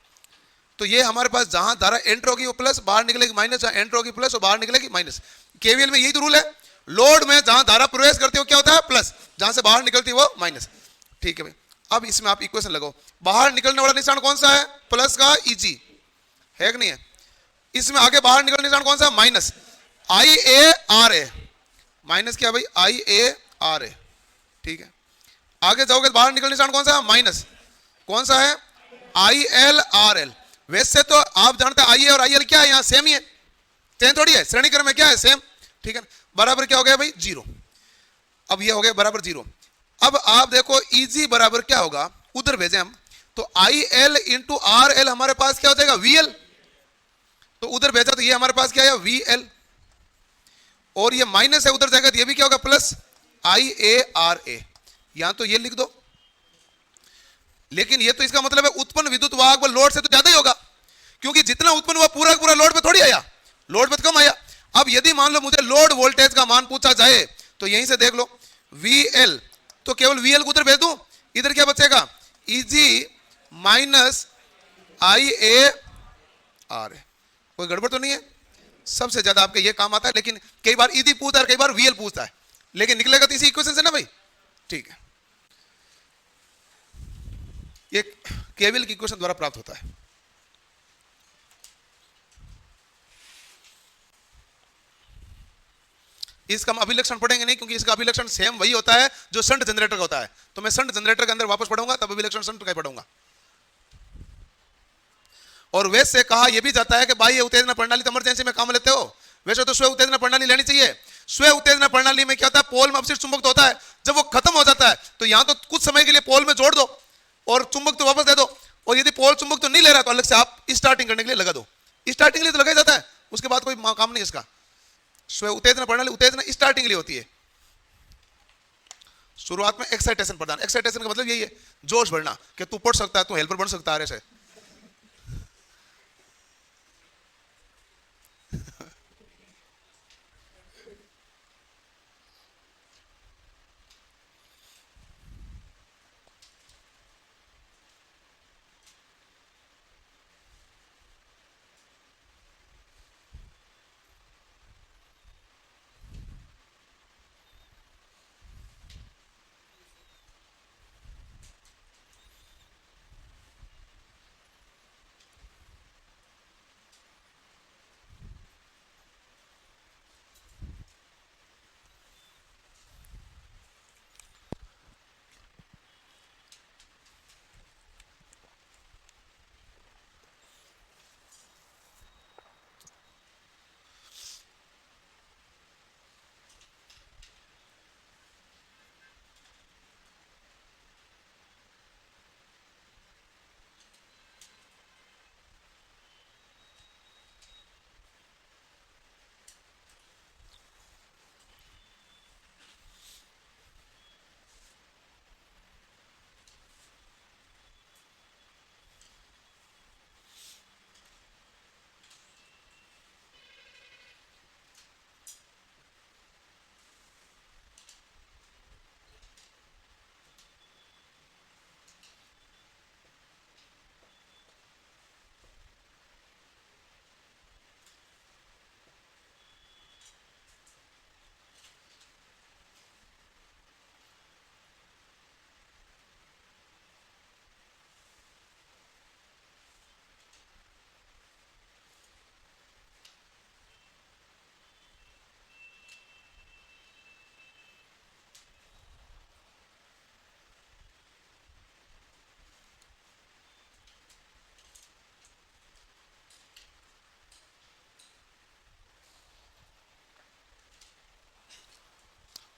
तो ये हमारे पास जहां धारा एंटर होगी वो प्लस, बाहर निकलेगी माइनस, जहां एंटर होगी प्लस और बाहर निकलेगी माइनस। केवीएल में यही तो रूल है। लोड में जहां धारा प्रवेश करती है वो क्या होता है? प्लस, जहां से बाहर निकलती है वो माइनस। ठीक है भाई, अब इसमें आप इक्वेशन लगाओ। बाहर निकलने वाला निशान कौन सा है? प्लस का ईजी है कि नहीं है? इसमें आगे बाहर निकलने निशान कौन सा? Minus. I A R A. Minus क्या भाई? आई ए आर ए। ठीक है, आगे जाओगे बाहर निकलने निशान कौन सा? माइनस। कौन सा है? I L R L. वैसे तो आप जानते हैं आई ए और आई एल क्या है? यहां सेम ही है, चेंज थोड़ी है, श्रेणी क्रम में क्या है? सेम। ठीक है, बराबर क्या हो गया भाई? जीरो। अब ये हो गया बराबर जीरो। अब आप देखो ईजी बराबर क्या होगा? उधर भेजे हम तो I L into R L हमारे पास क्या हो जाएगा? V L. तो उधर भेजा तो ये हमारे पास क्या है? V L. और ये माइनस है, उधर जाएगा तो ये भी क्या होगा? प्लस आई ए आर ए। यहां तो ये लिख दो, लेकिन ये तो इसका मतलब है उत्पन्न विद्युत वाहक बल लोड से तो ज्यादा ही होगा, क्योंकि जितना उत्पन्न हुआ पूरा पूरा लोड पे थोड़ी आया, लोड पे तो कम आया। अब यदि मान लो मुझे लोड वोल्टेज का मान पूछा जाए तो यहीं से देख लो वी एल, तो केवल वी एल को उधर भेज दूं, इधर क्या बचेगा? E G minus I A R A. कोई गड़बड़ तो नहीं है? सबसे ज्यादा आपके ये काम आता है, लेकिन कई बार ईदी पूछता है, कई बार वीएल पूछता है, लेकिन निकलेगा तो इसी इक्वेशन से ना भाई। ठीक है, ये केवीएल की इक्वेशन द्वारा प्राप्त होता है। इसका हम अभिलक्षण पढ़ेंगे नहीं, क्योंकि इसका अभिलक्षण सेम वही होता है जो शंट जनरेटर का होता है, तो मैं शंट जनरेटर के अंदर वापस पढ़ूंगा, तब अभिलक्षण शंट का ही पढ़ूंगा। और वैसे कहा यह भी जाता है कि बाह्य उत्तेजना प्रणाली तो इमरजेंसी में काम लेते हो, वैसे तो स्व उत्तेजना प्रणाली लेनी चाहिए। स्व उत्तेजना प्रणाली में क्या होता है? पोल में अपशिष्ट चुंबक तो होता है, जब वो खत्म हो जाता है तो यहां तो कुछ समय के लिए पोल में जोड़ दो और चुंबक तो वापस दे दो, और यदि पोल चुंबक तो नहीं ले रहा तो अलग से आप स्टार्टिंग करने के लिए लगा दो। स्टार्टिंग के लिए तो लगाया जाता है, उसके बाद कोई काम नहीं इसका। स्व उत्तेजना प्रणाली उत्तेजना स्टार्टिंग के लिए होती है, शुरुआत में एक्साइटेशन प्रदान। एक्साइटेशन का मतलब यही है, जोश भरना कि तू पढ़ सकता है, तू हेल्पर बन सकता है। ऐसे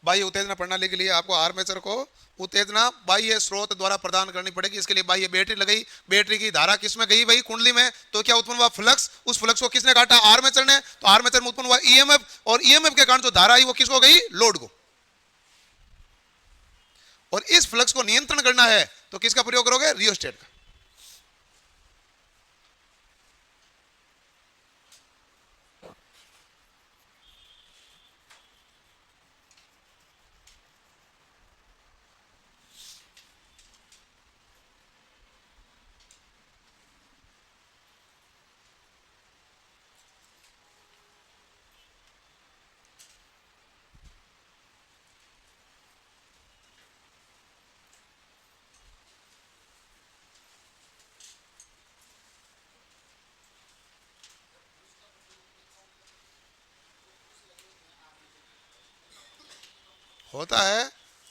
बाह्य उत्तेजना प्रणाली के लिए आपको आर्मेचर को उत्तेजना बाह्य स्रोत द्वारा प्रदान करनी पड़ेगी। इसके लिए बाह्य बैटरी लगाई, बैटरी की धारा किसमें गई भाई, कुंडली में, तो क्या उत्पन्न हुआ फ्लक्स, उस फ्लक्स को किसने काटा, आर्मेचर ने, तो आर्मेचर में उत्पन्न हुआ ईएमएफ, और ईएमएफ के कारण जो धारा आई वो किसको गई, लोड को। और इस फ्लक्स को नियंत्रण करना है तो किसका प्रयोग करोगे, रियोस्टेट का। होता है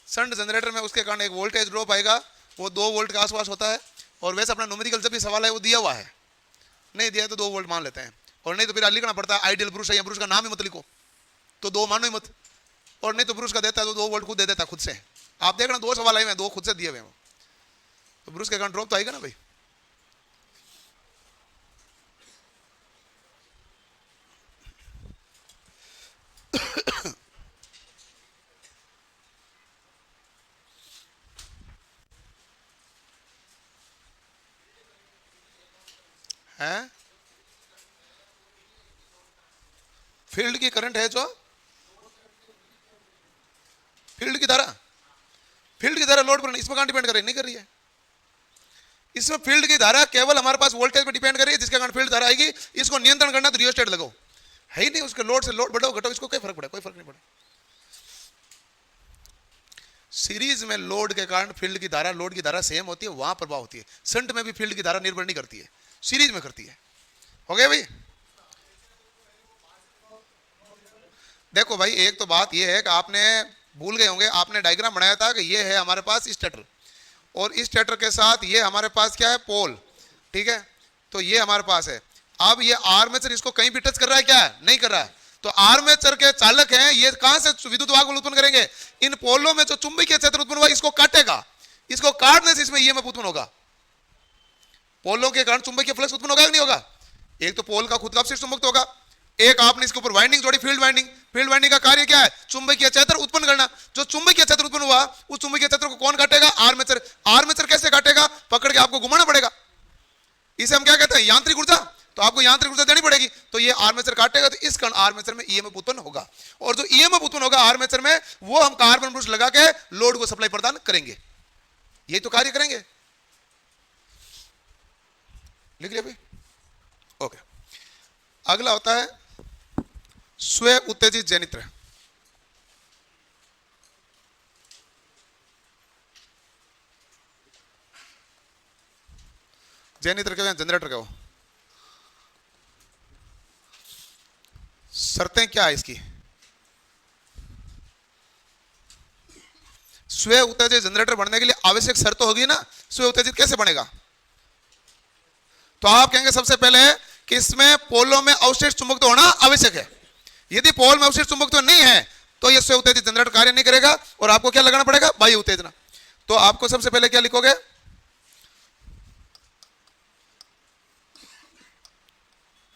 शंट जनरेटर में, उसके कारण एक वोल्टेज ड्रॉप आएगा, वो 2 वोल्ट के आसपास होता है। और वैसे अपना न्यूमेरिकल जब भी सवाल है वो दिया हुआ है, नहीं दिया है तो 2 वोल्ट मान लेते हैं, और नहीं तो फिर लिखना पड़ता है आइडियल ब्रूस है, या ब्रूस का नाम ही मत लिखो तो 2 मानो ही मत, और नहीं तो ब्रूस का देता है तो 2 वोल्ट खुद दे देता खुद से। आप देखना 2 सवाल आए हुए हैं, 2 खुद से दिए हुए हैं, तो ब्रूस के कारण ड्रॉप तो आएगा ना भाई। है फील्ड की करंट है, जो फील्ड की धारा, फील्ड की धारा लोड पर इसमें कहां डिपेंड कर रही है, नहीं कर रही है। इसमें फील्ड की धारा केवल हमारे पास वोल्टेज पर डिपेंड कर रही है, जिसके कारण फील्ड धारा आएगी। इसको नियंत्रण करना तो रियोस्टेट लगाओ, है ही नहीं, उसके लोड से लोड बढ़ाओ घटाओ, इसको कोई फर्क पड़ा, कोई फर्क नहीं पड़ा। सीरीज में लोड के कारण फील्ड की धारा, लोड की धारा सेम होती है, वहां प्रभाव होती है। शंट में भी फील्ड की धारा निर्भर नहीं करती है, सीरीज में करती है। हो गया भाई। देखो भाई, एक तो बात यह है कि आपने भूल गए होंगे, आपने डायग्राम बनाया था कि ये है हमारे पास स्टेटर, और इस स्टेटर के साथ ये हमारे पास क्या है, पोल, ठीक है। तो ये हमारे पास है। अब ये आर्मेचर इसको कहीं भी टच कर रहा है क्या, नहीं कर रहा है। तो आर्मेचर के चालक हैं, ये कहां से विद्युत वाहक उत्पन्न करेंगे, इन पोलों में जो चुंबकीय क्षेत्र उत्पन्न हुआ इसको काटेगा, इसको काटने से इसमें ईएमएफ उत्पन्न होगा। पोलों के कारण चुंबकीय फ्लक्स उत्पन्न होगा कि नहीं होगा। एक तो पोल का खुद का अपशिष्ट चुंबक होगा, एक आपने इसके ऊपर वाइंडिंग जोड़ी, फील्ड वाइंडिंग। फील्ड वाइंडिंग का कार्य क्या है, चुंबकीय क्षेत्र उत्पन्न करना। जो चुंबकीय क्षेत्र उत्पन्न हुआ उस चुंबकीय क्षेत्र को कौन काटेगा, आर्मेचर। आर्मेचर कैसे काटेगा, पकड़ के आपको घुमाना पड़ेगा, इसे हम क्या कहते हैं, यांत्रिक ऊर्जा। तो आपको यांत्रिक ऊर्जा देनी पड़ेगी, तो ये आर्मेचर काटेगा, तो इस कारण आर्मेचर में ईएमएफ उत्पन्न होगा। और जो ईएमएफ उत्पन्न होगा आर्मेचर में, वो हम कार्बन ब्रश लगा के लोड को सप्लाई प्रदान करेंगे, यही तो कार्य करेंगे। लिख लिया भाई, ओके। अगला होता है स्व उत्तेजित जनित्र। जनित्र क्या, जनरेटर क्या हो, शर्तें क्या है इसकी। स्व उत्तेजित जनरेटर बनने के लिए आवश्यक शर्त होगी ना, स्व उत्तेजित कैसे बनेगा। तो आप कहेंगे सबसे पहले कि इसमें पोलों में अवशिष्ट चुंबक तो होना आवश्यक है। यदि पोल में अवशिष्ट चुंबक तो नहीं है तो यह स्व उत्तेजित जनरेटर कार्य नहीं करेगा, और आपको क्या लगाना पड़ेगा, बाह्य उत्तेजना। तो आपको सबसे पहले क्या लिखोगे,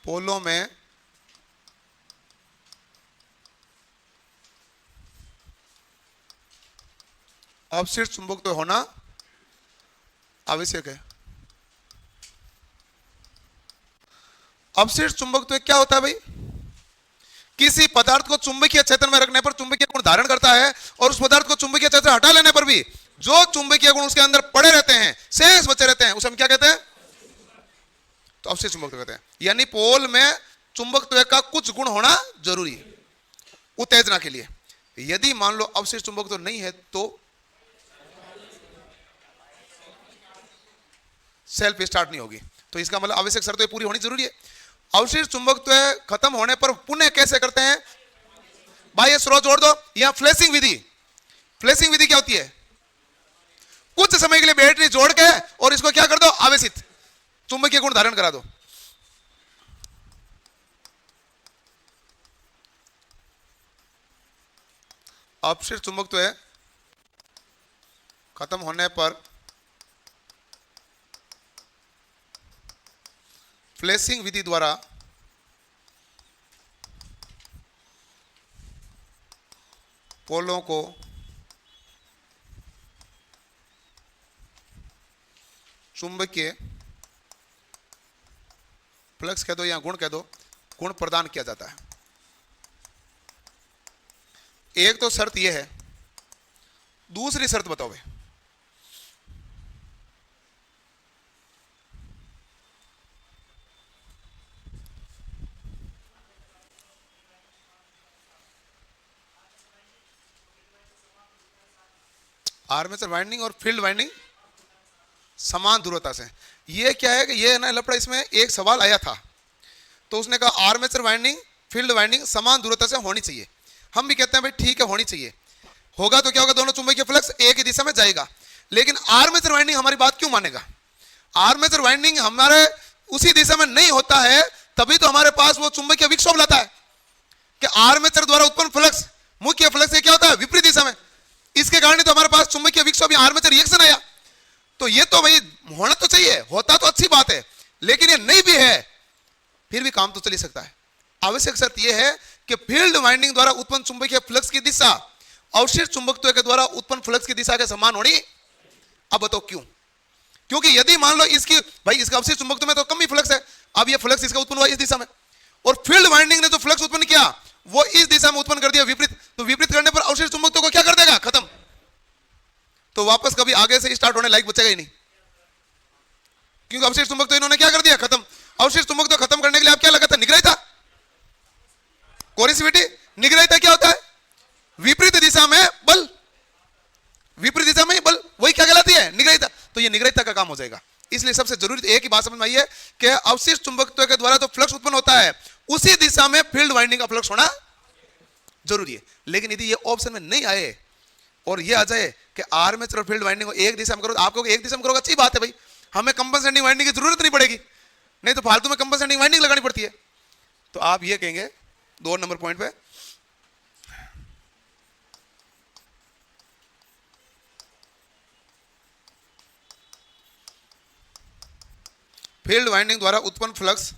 पोलों में अवशिष्ट चुंबक तो होना आवश्यक है। अवशिष्ट चुंबक तो क्या होता है भाई, किसी पदार्थ को चुंबकीय क्षेत्र में रखने पर चुंबकीय गुण धारण करता है, और उस पदार्थ को चुंबकीय क्षेत्र हटा लेने पर भी जो चुंबकीय गुण उसके अंदर पड़े रहते हैं, शेष बचे रहते हैं, उसे हम क्या कहते हैं, तो अवशिष्ट चुंबक कहते हैं। यानी पोल में चुंबकत्व का कुछ गुण होना जरूरी है उत्तेजना के लिए। यदि मान लो अवशिष्ट चुंबक तो नहीं है तो सेल्फ स्टार्ट नहीं होगी। तो इसका मतलब आवश्यक शर्तें पूरी होनी जरूरी है। अवशिष्ट चुंबकत्व खत्म होने पर पुनः कैसे करते हैं, बाह्य स्रोत जोड़ दो, या फ्लैशिंग विधि। फ्लैशिंग विधि क्या होती है, कुछ समय के लिए बैटरी जोड़ के और इसको क्या कर दो, आवेशित चुंबकीय गुण धारण करा दो। अपशिष्ट चुंबकत्व है खत्म होने पर फ्लेसिंग विधि द्वारा पोलों को चुंबकीय फ्लक्स कह दो या गुण कह दो, गुण प्रदान किया जाता है। एक तो शर्त यह है, दूसरी शर्त बताओ भाई। आर्मेचर वाइंडिंग और फील्ड वाइंडिंग समान ध्रुवता से। ये क्या है कि ये ना लफड़ा, इसमें एक सवाल आया था तो उसने कहा आर्मेचर वाइंडिंग फील्ड वाइंडिंग समान ध्रुवता से होनी चाहिए। हम भी कहते हैं भाई ठीक है होनी चाहिए, होगा तो क्या होगा, दोनों चुंबकीय फ्लक्स एक ही दिशा में जाएगा। लेकिन आर्मेचर वाइंडिंग हमारी बात क्यों मानेगा? आर्मेचर वाइंडिंग हमारे उसी दिशा में नहीं होता है, तभी तो हमारे पास वो चुंबकीय विक्षोभ लाता है कि आर्मेचर द्वारा उत्पन्न फ्लक्स मुख्य फ्लक्स से क्या होता है, विपरीत दिशा में। इसके कारण तो हमारे पास चुंबकीय विक्षोभ आर्मेचर रिएक्शन आया। तो ये तो भाई होना तो चाहिए, होता तो अच्छी बात है, लेकिन ये नहीं भी है फिर भी काम तो चल ही सकता है। आवश्यक शर्त यह है कि फील्ड वाइंडिंग द्वारा उत्पन्न चुंबकीय फ्लक्स की दिशा अवशिष्ट चुंबकत्व के द्वारा उत्पन्न फ्लक्स की दिशा के समान होनी। अब बताओ क्यों? क्योंकि यदि मान लो इसकी भाई इसका अवशिष्ट चुंबकत्व में तो कम ही फ्लक्स है, अब ये फ्लक्स इसका उत्पन्न हुआ इस दिशा में, और फील्ड वाइंडिंग ने जो फ्लक्स उत्पन्न किया वो इस दिशा में उत्पन्न कर दिया विपरीत, तो विपरीत करने पर अवशिष्ट चुंबकत्व को क्या कर देगा, खत्म। तो वापस कभी आगे से स्टार्ट होने लायक बचेगा ही नहीं, क्योंकि अवशिष्ट चुंबकत्व इन्होंने क्या कर दिया, खत्म। अवशिष्ट चुंबकत्व खत्म करने के लिए आप क्या लगा था, निग्रहिता, कोरिसिविटी। निग्रहिता क्या होता है, विपरीत दिशा में बल, विपरीत दिशा में बल, वही क्या कहलाती है, निग्रहिता। तो ये निग्रहिता का काम हो जाएगा। इसलिए सबसे जरूरी एक ही बात समझ में आई है कि अवशिष्ट चुंबकत्व के द्वारा जो फ्लक्स उत्पन्न होता है उसी दिशा में फील्ड वाइंडिंग का फ्लक्स होना जरूरी है। लेकिन यदि ये ऑप्शन में नहीं आए और ये आ जाए कि आर्मेचर और फील्ड वाइंडिंग को एक दिशा में करो, आपको एक दिशा में करोगे अच्छी बात है भाई, हमें कंपनसेटिंग वाइंडिंग की जरूरत नहीं पड़ेगी, नहीं तो फालतू में कंपनसेटिंग वाइंडिंग लगानी पड़ती है। तो आप ये कहेंगे 2 नंबर पॉइंट पे फील्ड वाइंडिंग द्वारा उत्पन्न फ्लक्स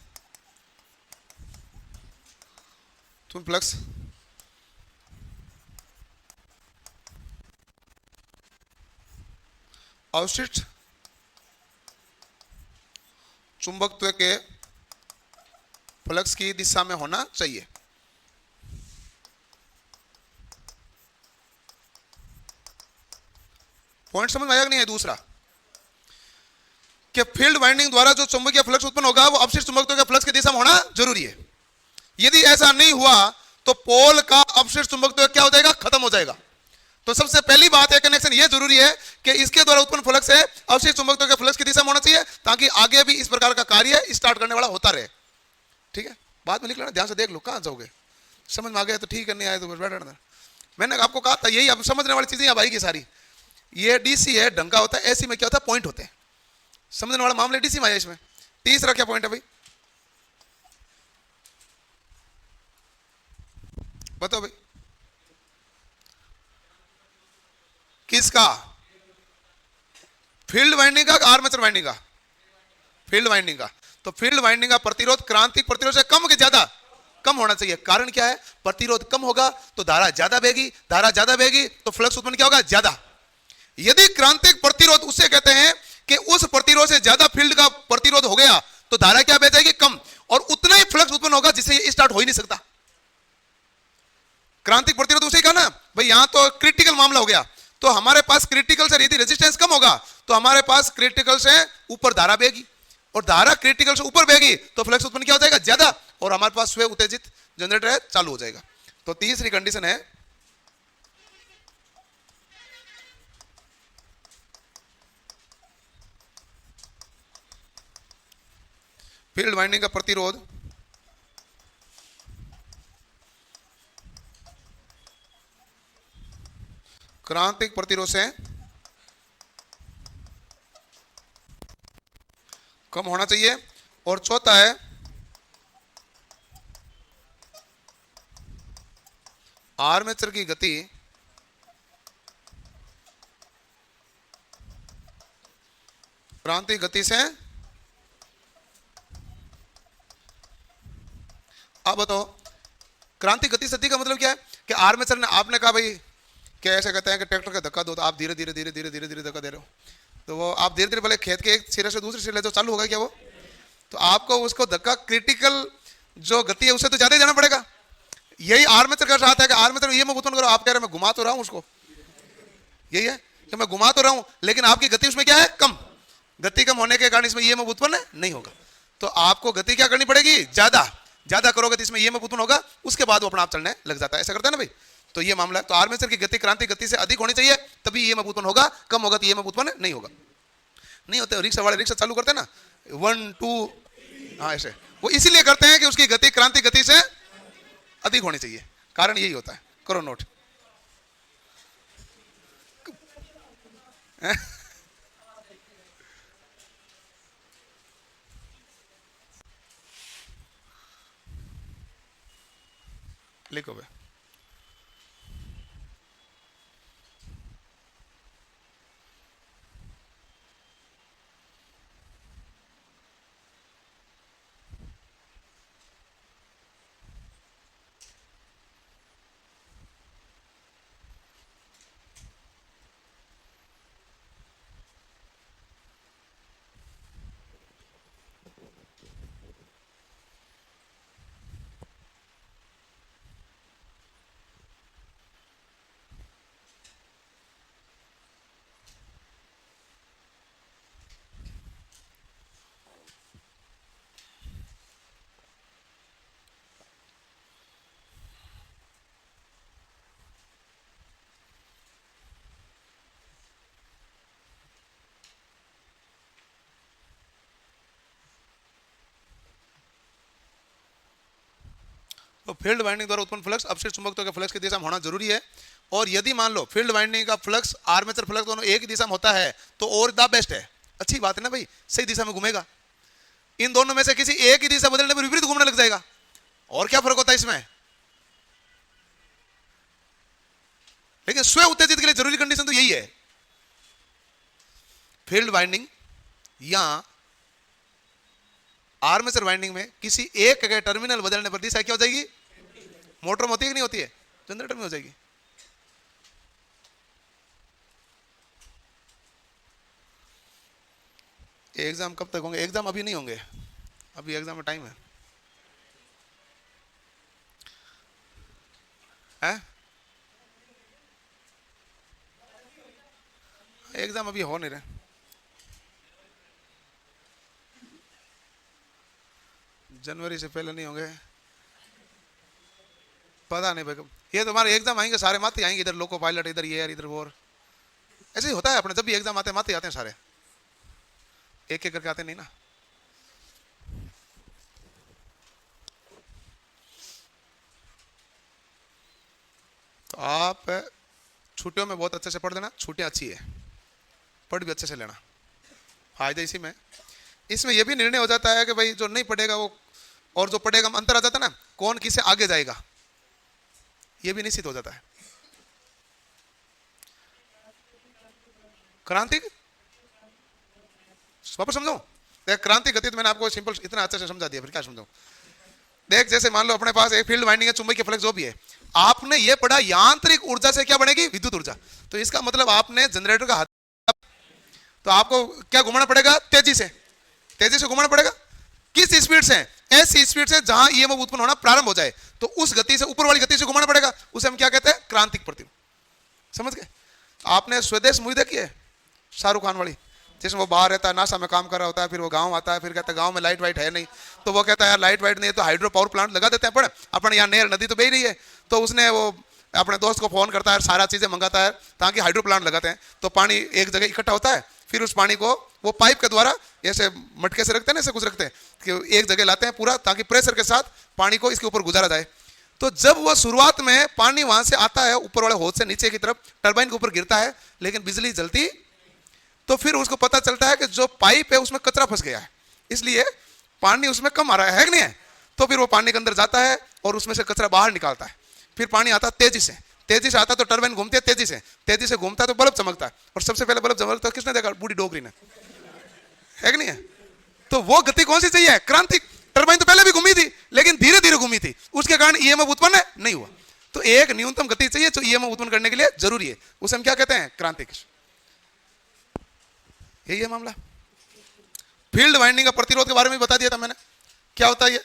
अवशिष्ट चुंबकत्व के फ्लक्स की दिशा में होना चाहिए। पॉइंट समझ में आया कि नहीं है? दूसरा कि फील्ड वाइंडिंग द्वारा जो चुंबकीय फ्लक्स उत्पन्न होगा वो अवशिष्ट चुंबकत्व के फ्लक्स की दिशा में होना जरूरी है। यदि ऐसा नहीं हुआ तो पोल का अवशिष्ट चुंबकत्व क्या हो जाएगा, खत्म हो जाएगा। तो सबसे पहली बात है, कनेक्शन ये जरूरी है कि इसके द्वारा उत्पन्न फ्लक्स है अवशिष्ट चुंबकत्व के फ्लक्स की दिशा में होना चाहिए, ताकि आगे भी इस प्रकार का कार्य स्टार्ट करने वाला होता रहे। ठीक है, बाद में लिख लेना, ध्यान से देख लो, कहां जाओगे, समझ में आ गया तो ठीक है, नहीं आया तो बैठना। मैंने आपको कहा था यही अब समझने वाली चीजें अब आएगी सारी। ये डीसी है, ढंग का होता है, एसी में क्या होता है, पॉइंट होते हैं, समझने वाला मामले डीसी में आया। इसमें तीसरा क्या पॉइंट है भाई, बताओ भाई, किसका, फील्ड वाइंडिंग का, आर्मेचर वाइंडिंग का, फील्ड वाइंडिंग का। तो फील्ड वाइंडिंग का प्रतिरोध क्रांतिक प्रतिरोध से कम कि ज्यादा, कम होना चाहिए। कारण क्या है, प्रतिरोध कम होगा तो धारा ज्यादा बहेगी, धारा ज्यादा बहेगी तो फ्लक्स उत्पन्न क्या होगा, ज्यादा। यदि क्रांतिक प्रतिरोध उससे कहते हैं कि उस प्रतिरोध से ज्यादा फील्ड का प्रतिरोध हो गया तो धारा क्या बह जाएगी, कम, और उतना ही फ्लक्स उत्पन्न होगा जिससे ये स्टार्ट हो ही नहीं सकता। क्रांतिक प्रतिरोध उसे कहा ना भाई, यहां तो क्रिटिकल मामला हो गया, तो हमारे पास क्रिटिकल से यदि रेजिस्टेंस कम होगा तो हमारे पास क्रिटिकल से ऊपर धारा बहेगी, और धारा क्रिटिकल से ऊपर बहेगी तो फ्लक्स उत्पन्न क्या हो जाएगा, ज्यादा, और हमारे पास स्वयं उत्तेजित जनरेटर है, चालू हो जाएगा। तो तीसरी कंडीशन है फील्ड वाइंडिंग का प्रतिरोध क्रांतिक प्रतिरोध से कम होना चाहिए। और चौथा है आर्मेचर की गति क्रांतिक गति से। अब बताओ क्रांतिक गति से का मतलब क्या है कि आर्मेचर ने, आपने कहा भाई क्या ऐसे कहते हैं कि ट्रैक्टर का धक्का दो तो आप धीरे धीरे धीरे धीरे धीरे धीरे धक्का दे रहे हो, तो वो आप धीरे धीरे भले खेत के एक सिरे से दूसरे सिरे तो चालू होगा क्या वो, तो आपको उसको धक्का क्रिटिकल जो गति है उससे तो ज्यादा ही जाना पड़ेगा। यही आर्मेचर का चाहता है कि आर्मेचर ये मैं उत्पन्न करो, आप कह रहे हैं मैं घुमा तो रहा हूं उसको, यही है कि मैं घुमा तो रहा हूं लेकिन आपकी गति उसमें क्या है, कम। गति कम होने के कारण इसमें ये उत्पन्न नहीं होगा, तो आपको गति क्या करनी पड़ेगी, ज्यादा। ज्यादा करोगे तो इसमें ये उत्पन्न होगा, उसके बाद वो अपना आप चलने लग जाता है, ऐसा करता है ना भाई। तो ये मामला है। तो आर्मेचर की गति क्रांतिक गति से अधिक होनी चाहिए तभी ये उत्पन्न होगा, कम होगा तो ये उत्पन्न नहीं होगा। नहीं होते रिक्शा वाले रिक्शा चालू करते हैं ना 1 2, हाँ ऐसे, वो इसीलिए करते हैं कि उसकी गति क्रांतिक गति से अधिक होनी चाहिए, कारण यही होता है। करो नोट। लिखो भाई। तो फील्ड वाइंडिंग द्वारा उत्पन्न फ्लक्स अपशिष्ट चुंबकत्व के फ्लक्स की दिशा में होना जरूरी है, और यदि मान लो फील्ड वाइंडिंग का फ्लक्स आर्मेचर फ्लक्स दोनों एक ही दिशा में होता है तो और द बेस्ट है, अच्छी बात है ना भाई, सही दिशा में घूमेगा। इन दोनों में से किसी एक ही दिशा बदलने पर विपरीत घूमने लग जाएगा, और क्या फर्क होता है इसमें। लेकिन स्व उत्तेजित के लिए जरूरी कंडीशन तो यही है, फील्ड वाइंडिंग या आर्मेचर वाइंडिंग में किसी एक के टर्मिनल बदलने पर दिशा क्या हो जाएगी, मोटर में होती है कि नहीं होती है, जनरेटर में हो जाएगी। एग्जाम कब तक होंगे, एग्जाम अभी नहीं होंगे, अभी एग्जाम में टाइम है, एग्जाम अभी हो नहीं रहे, जनवरी से पहले नहीं होंगे, पता नहीं भाई। ये तुम्हारे एग्जाम आएंगे सारे माते आएंगे, इधर लोको पायलट, इधर ये इधर वो, ऐसे ही होता है अपने, जब भी एग्जाम आते हैं माते आते हैं सारे, एक एक करके आते नहीं ना। तो आप छुट्टियों में बहुत अच्छे से पढ़ देना, छुट्टियां अच्छी है, पढ़ भी अच्छे से लेना, फायदा इसी में। इसमें यह भी निर्णय हो जाता है कि भाई जो नहीं पढ़ेगा वो, और जो पढ़ेगा अंतर आ जाता है ना, कौन किसे आगे जाएगा, यह भी निश्चित हो जाता है। क्रांतिक वापस समझो, देख क्रांतिक गति तो मैंने आपको सिंपल इतना अच्छे से समझा दिया, फिर क्या समझाऊं। देख जैसे मान लो अपने पास एक फील्ड वाइंडिंग है, चुंबकीय फ्लक्स जो भी है, आपने ये पढ़ा यांत्रिक ऊर्जा से क्या बनेगी, विद्युत ऊर्जा। तो इसका मतलब आपने जनरेटर का हाथ, तो आपको क्या घुमाना पड़ेगा, तेजी से घुमाना पड़ेगा। किस स्पीड से, ऐसी स्पीड से जहां ईएमएफ उत्पन्न होना प्रारंभ हो जाए, तो उस गति से, ऊपर वाली गति से घुमाना पड़ेगा, उसे हम क्या कहते हैं, क्रांतिक प्रतिरोध। समझ गए। आपने स्वदेश मूवी देखी है शाहरुख खान वाली, जिसमें वो बाहर रहता है, नासा में काम कर रहा होता है, फिर वो गांव आता है, फिर कहता है गांव में लाइट वाइट है नहीं, तो वो कहता है यार लाइट वाइट नहीं है तो हाइड्रो पावर प्लांट लगा देते हैं, पर अपन यहाँ नहर नदी तो बह रही है, तो उसने वो अपने दोस्त को फोन करता है, सारा चीजें मंगाता है ताकि हाइड्रो प्लांट लगाते हैं। तो पानी एक जगह इकट्ठा होता है, फिर उस पानी को वो पाइप के द्वारा ऐसे मटके से रखते हैं ना, ऐसे कुछ रखते हैं कि एक जगह लाते हैं पूरा, ताकि प्रेशर के साथ पानी को इसके ऊपर गुजारा जाए। तो जब वो शुरुआत में पानी वहां से आता है ऊपर वाले हौज से नीचे की तरफ टरबाइन के ऊपर गिरता है, लेकिन बिजली जलती, तो फिर उसको पता चलता है कि जो पाइप है उसमें कचरा फंस गया है, इसलिए पानी उसमें कम आ रहा है कि नहीं है। तो फिर वो पानी के अंदर जाता है और उसमें से कचरा बाहर निकालता है, फिर पानी आता है तेजी से आता है, तो टरबाइन घूमती है तेजी से घूमता है, तो बल्ब चमकता है। और सबसे पहले बल्ब चमकता है किसने देखा, बूढ़ी डोगरी ने, है कि नहीं है? तो वो गति कौन सी चाहिए? क्रांतिक। टरबाइन तो पहले भी घूमी थी लेकिन धीरे धीरे घूमी थी, उसके कारण ईएमएफ उत्पन्न नहीं हुआ। तो एक न्यूनतम गति चाहिए जो ईएमएफ उत्पन्न करने के लिए जरूरी है, उसे हम क्या कहते हैं? क्रांतिक। यही है मामला। फील्ड वाइंडिंग का प्रतिरोध के बारे में बता दिया था मैंने। क्या होता है?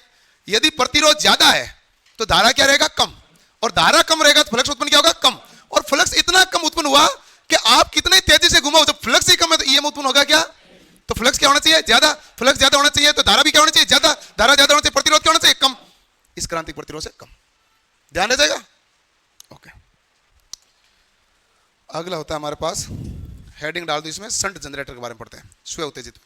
यदि प्रतिरोध ज्यादा है तो धारा क्या रहेगा? कम। और धारा कम रहेगा तो फ्लक्स उत्पन्न क्या होगा? कम। और फ्लक्स इतना कम उत्पन्न हुआ कि आप कितने तेजी से घुमाओ, जब फ्लक्स ही कम है तो ईएमएफ उत्पन्न होगा क्या? तो फ्लक्स क्या होना चाहिए? ज्यादा। फ्लक्स ज्यादा होना चाहिए तो धारा भी क्या होना चाहिए? ज्यादा। धारा ज्यादा होना चाहिए, प्रतिरोध क्या होना चाहिए? कम। इस क्रांतिक प्रतिरोध से कम। ध्यान रह जाएगा। ओके, अगला होता है हमारे पास, हेडिंग डाल दो इसमें, शंट जनरेटर के बारे में पढ़ते हैं। स्व उत्तेजित।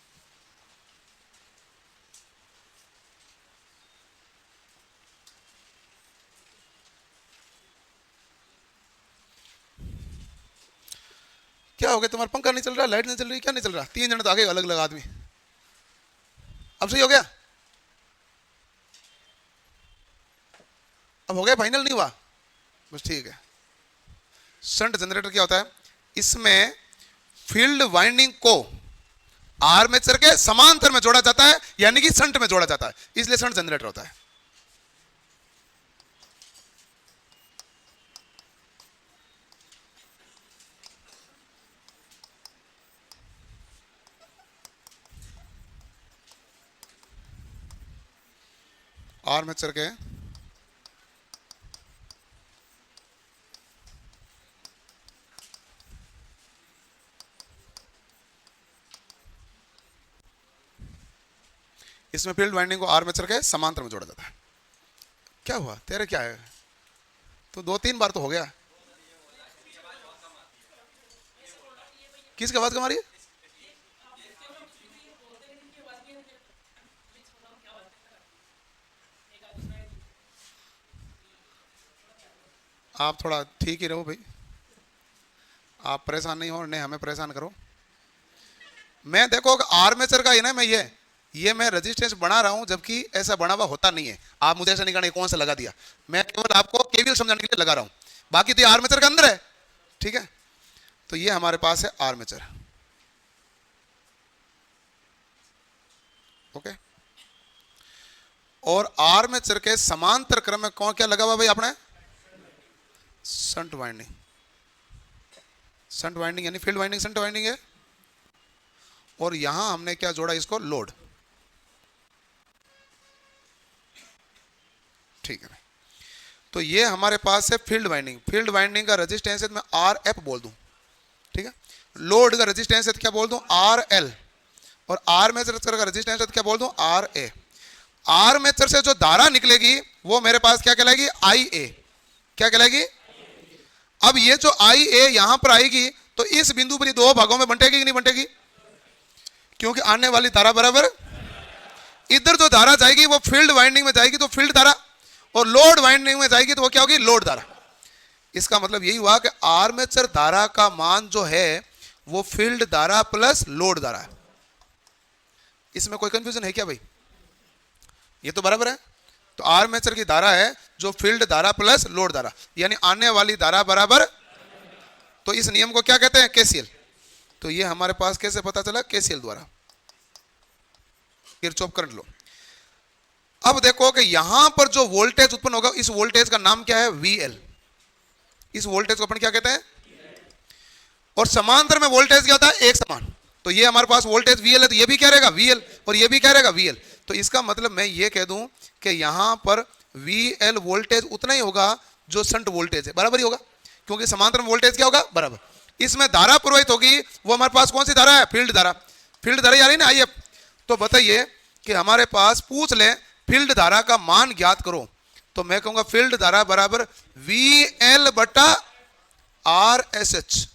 क्या हो गया? तुम्हारा पंखा नहीं चल रहा, लाइट नहीं चल रही, क्या नहीं चल रहा? 3 जन तो आगे अलग अलग आदमी। अब सही हो गया? अब हो गया? फाइनल नहीं हुआ? बस ठीक है। शंट जनरेटर क्या होता है? इसमें फील्ड वाइंडिंग को आर्मेचर के समांतर में जोड़ा जाता है, यानी कि शंट में जोड़ा जाता है, इसलिए शंट जनरेटर होता है। आर्मेचर के इसमें फील्ड वाइंडिंग को आर्मेचर के समांतर में जोड़ा जाता है। क्या हुआ? तेरे क्या है? तो 2-3 बार तो हो गया। किसकी आवाज कम आ रही है? आप थोड़ा ठीक ही रहो भाई, आप परेशान नहीं हो, नहीं हमें परेशान करो। मैं देखो आर्मेचर का ही ना, मैं ये मैं रेजिस्टेंस बना रहा हूं, जबकि ऐसा बना हुआ होता नहीं है। आप मुझे ऐसा नहीं कहना कौन सा लगा दिया, मैं केवल आपको केवीएल समझाने के लिए लगा रहा हूं, बाकी तो ये आर्मेचर के अंदर है। ठीक है, तो ये हमारे पास है आर्मेचर। ओके, और आर्मेचर के समांतर क्रम में कौन क्या लगा हुआ भाई आपने? Shunt winding. शंट वाइंडिंग यानी फील्ड वाइंडिंग शंट वाइंडिंग है। और यहां हमने क्या जोड़ा? इसको लोड। ठीक है, तो ये हमारे पास है फील्ड वाइंडिंग। फील्ड वाइंडिंग का रेजिस्टेंस मैं आर एफ बोल दूं, ठीक है। लोड का रेजिस्टेंस है तो क्या बोल दूं? R L. और आर्मेचर का रेजिस्टेंस है तो क्या बोल दूं? R A. आर्मेचर से जो धारा निकलेगी वो मेरे पास क्या कहलाएगी? आई ए। क्या कहलाएगी? अब ये जो आई ए यहां पर आएगी तो इस बिंदु पर 2 भागों में बंटेगी कि नहीं बंटेगी? क्योंकि आने वाली धारा बराबर, इधर जो धारा जाएगी वो फील्ड वाइंडिंग में जाएगी तो फील्ड धारा, और लोड वाइंडिंग में जाएगी तो वो क्या होगी? लोड धारा। इसका मतलब यही हुआ कि आर्मेचर धारा का मान जो है वो फील्ड धारा प्लस लोड धारा है। इसमें कोई कंफ्यूजन है क्या भाई? ये तो बराबर है। तो आर्मेचर की धारा है जो फील्ड धारा प्लस लोड धारा, यानी आने वाली धारा बराबर। तो इस नियम को क्या कहते हैं? केसीएल। तो ये हमारे पास कैसे पता चला? केसीएल द्वारा, किरचॉफ करंट लॉ। अब देखो कि यहां पर जो वोल्टेज उत्पन्न होगा, इस वोल्टेज का नाम क्या है? VL। इस वोल्टेज को अपन क्या कहते हैं? और समांतर में वोल्टेज क्या होता है? एक समान। तो ये हमारे पास वोल्टेज VL है तो ये भी क्या रहेगा? VL, और ये भी क्या रहेगा? VL। तो इसका मतलब मैं ये कह दूं कि यहां पर VL वोल्टेज उतना ही होगा जो शंट वोल्टेज है, बराबर ही होगा, क्योंकि समांतर में वोल्टेज क्या होगा? बराबर। इसमें धारा प्रवाहित होगी, वो हमारे पास कौन सी धारा है? फील्ड धारा। फील्ड धारा आ रही ना IF। तो बताइए कि हमारे पास पूछ ले फील्ड धारा का मान ज्ञात करो, तो मैं कहूंगा फील्ड धारा बराबर VL बटा RSH।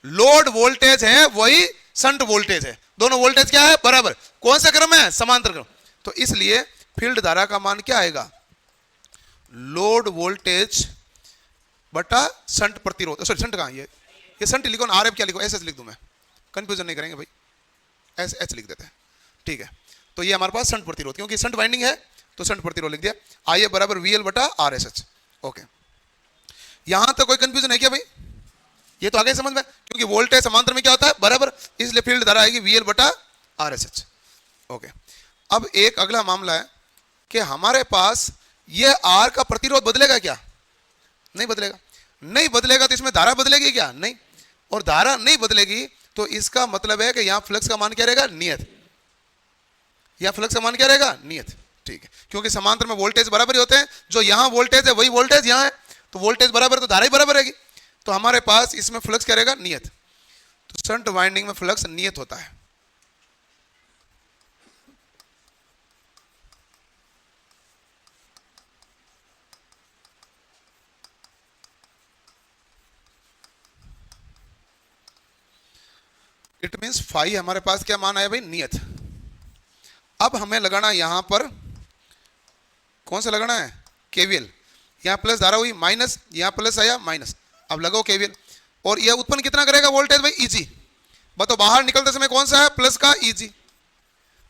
लोड वोल्टेज है वही शंट वोल्टेज है, दोनों वोल्टेज क्या है? बराबर। कौन सा क्रम है? समांतर क्रम। तो इसलिए फील्ड धारा का मान क्या आएगा? लोड वोल्टेज बटा शंट प्रतिरोध। सॉरी, शंट कहां? ये शंट लिखो ना, RF क्या लिखो? SS लिख दूं मैं, कंफ्यूजन नहीं करेंगे भाई, SH लिख देते हैं। ठीक है, तो ये हमारे पास शंट प्रतिरोध, क्योंकि शंट वाइंडिंग है तो शंट प्रतिरोध लिख दिया। आइए बराबर VL बटा RSH। ओके, यहां तक कोई कंफ्यूजन है क्या भाई? ये तो आगे समझ में, क्योंकि वोल्टेज समांतर में क्या होता है? बराबर, इसलिए फील्ड धारा आएगी VL बटा RSH। ओके, अब एक अगला मामला है कि हमारे पास ये R का प्रतिरोध बदलेगा क्या? नहीं बदलेगा। नहीं बदलेगा तो इसमें धारा बदलेगी क्या? नहीं। और धारा नहीं बदलेगी तो इसका मतलब है कि यहां फ्लक्स का मान क्या रहेगा? नियत। या फ्लक्स का मान क्या रहेगा? नियत। ठीक है, क्योंकि समांतर में वोल्टेज बराबर ही होते हैं, जो यहां वोल्टेज है वही वोल्टेज यहां है, तो वोल्टेज बराबर तो धारा ही बराबर रहेगी। तो हमारे पास इसमें फ्लक्स क्या रहेगा? नियत। तो शंट वाइंडिंग में फ्लक्स नियत होता है। इट मींस फाई हमारे पास क्या मान आया भाई? नियत। अब हमें लगाना यहां पर कौन सा लगाना है? केवीएल। यहां प्लस धारा हुई माइनस, यहां प्लस आया माइनस। अब लगाओ केवीएल, और यह उत्पन्न कितना करेगा वोल्टेज भाई? ईजी। बताओ बाहर निकलते समय कौन सा है? प्लस का ईजी,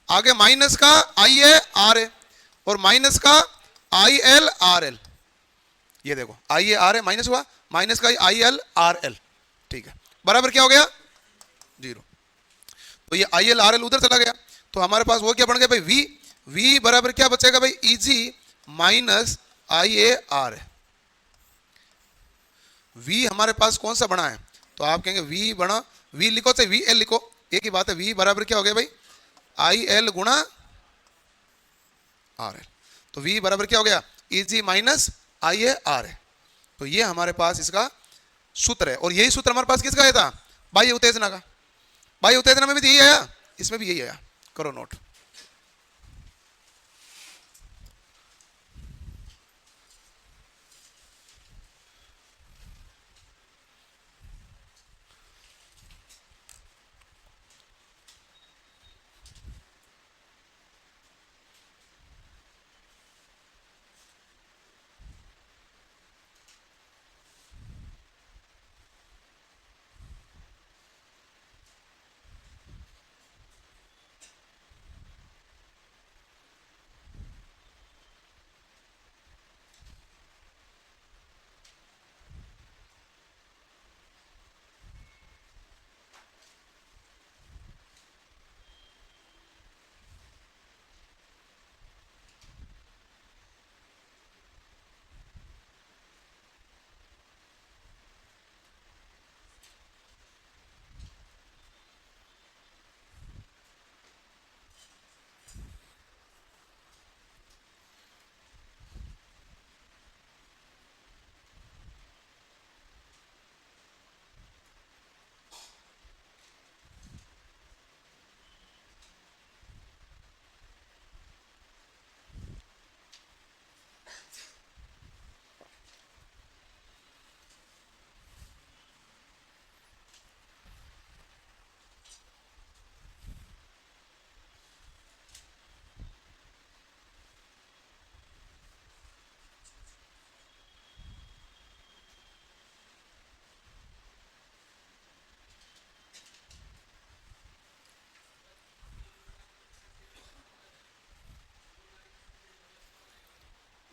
आगे माइनस का आई ए आर ए, और माइनस का आई एल आर एल। ये देखो आई ए आर ए माइनस हुआ, माइनस का आई एल आर एल। ठीक है, बराबर क्या हो गया? जीरो। तो ये आई एल आर एल उधर चला गया, तो हमारे पास वो क्या बन गया भाई? वी। वी बराबर क्या बचेगा भाई? E G minus I A R. V हमारे पास कौन सा बना है? तो आप कहेंगे वी बना, वी लिखो चाहे वी एल लिखो, एक ही बात है। वी बराबर क्या हो गया भाई? आई एल गुणा आर एल। तो वी बराबर क्या हो गया? Easy minus I A are है। तो ये हमारे पास इसका सूत्र है, और यही सूत्र हमारे पास किसका आया था? बाह्य उत्तेजना का। बाह्य उत्तेजना में भी यही आया, इसमें भी यही आया। करो नोट।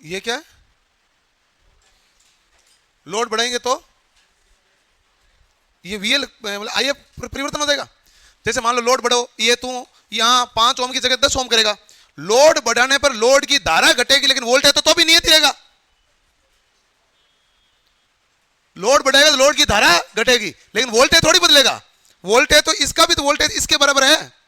ये क्या है? लोड बढ़ाएंगे तो ये वीएल आई एफ परिवर्तन हो जाएगा। जैसे मान लो लोड बढ़ो, ये तू यहां 5 ओम की जगह 10 ओम करेगा, लोड बढ़ाने पर लोड की धारा घटेगी, लेकिन वोल्टेज तो भी नियत रहेगा। लोड बढ़ेगा तो लोड की धारा घटेगी, लेकिन वोल्टेज थोड़ी बदलेगा। वोल्टेज तो इसका भी तो वोल्टेज इसके बराबर है।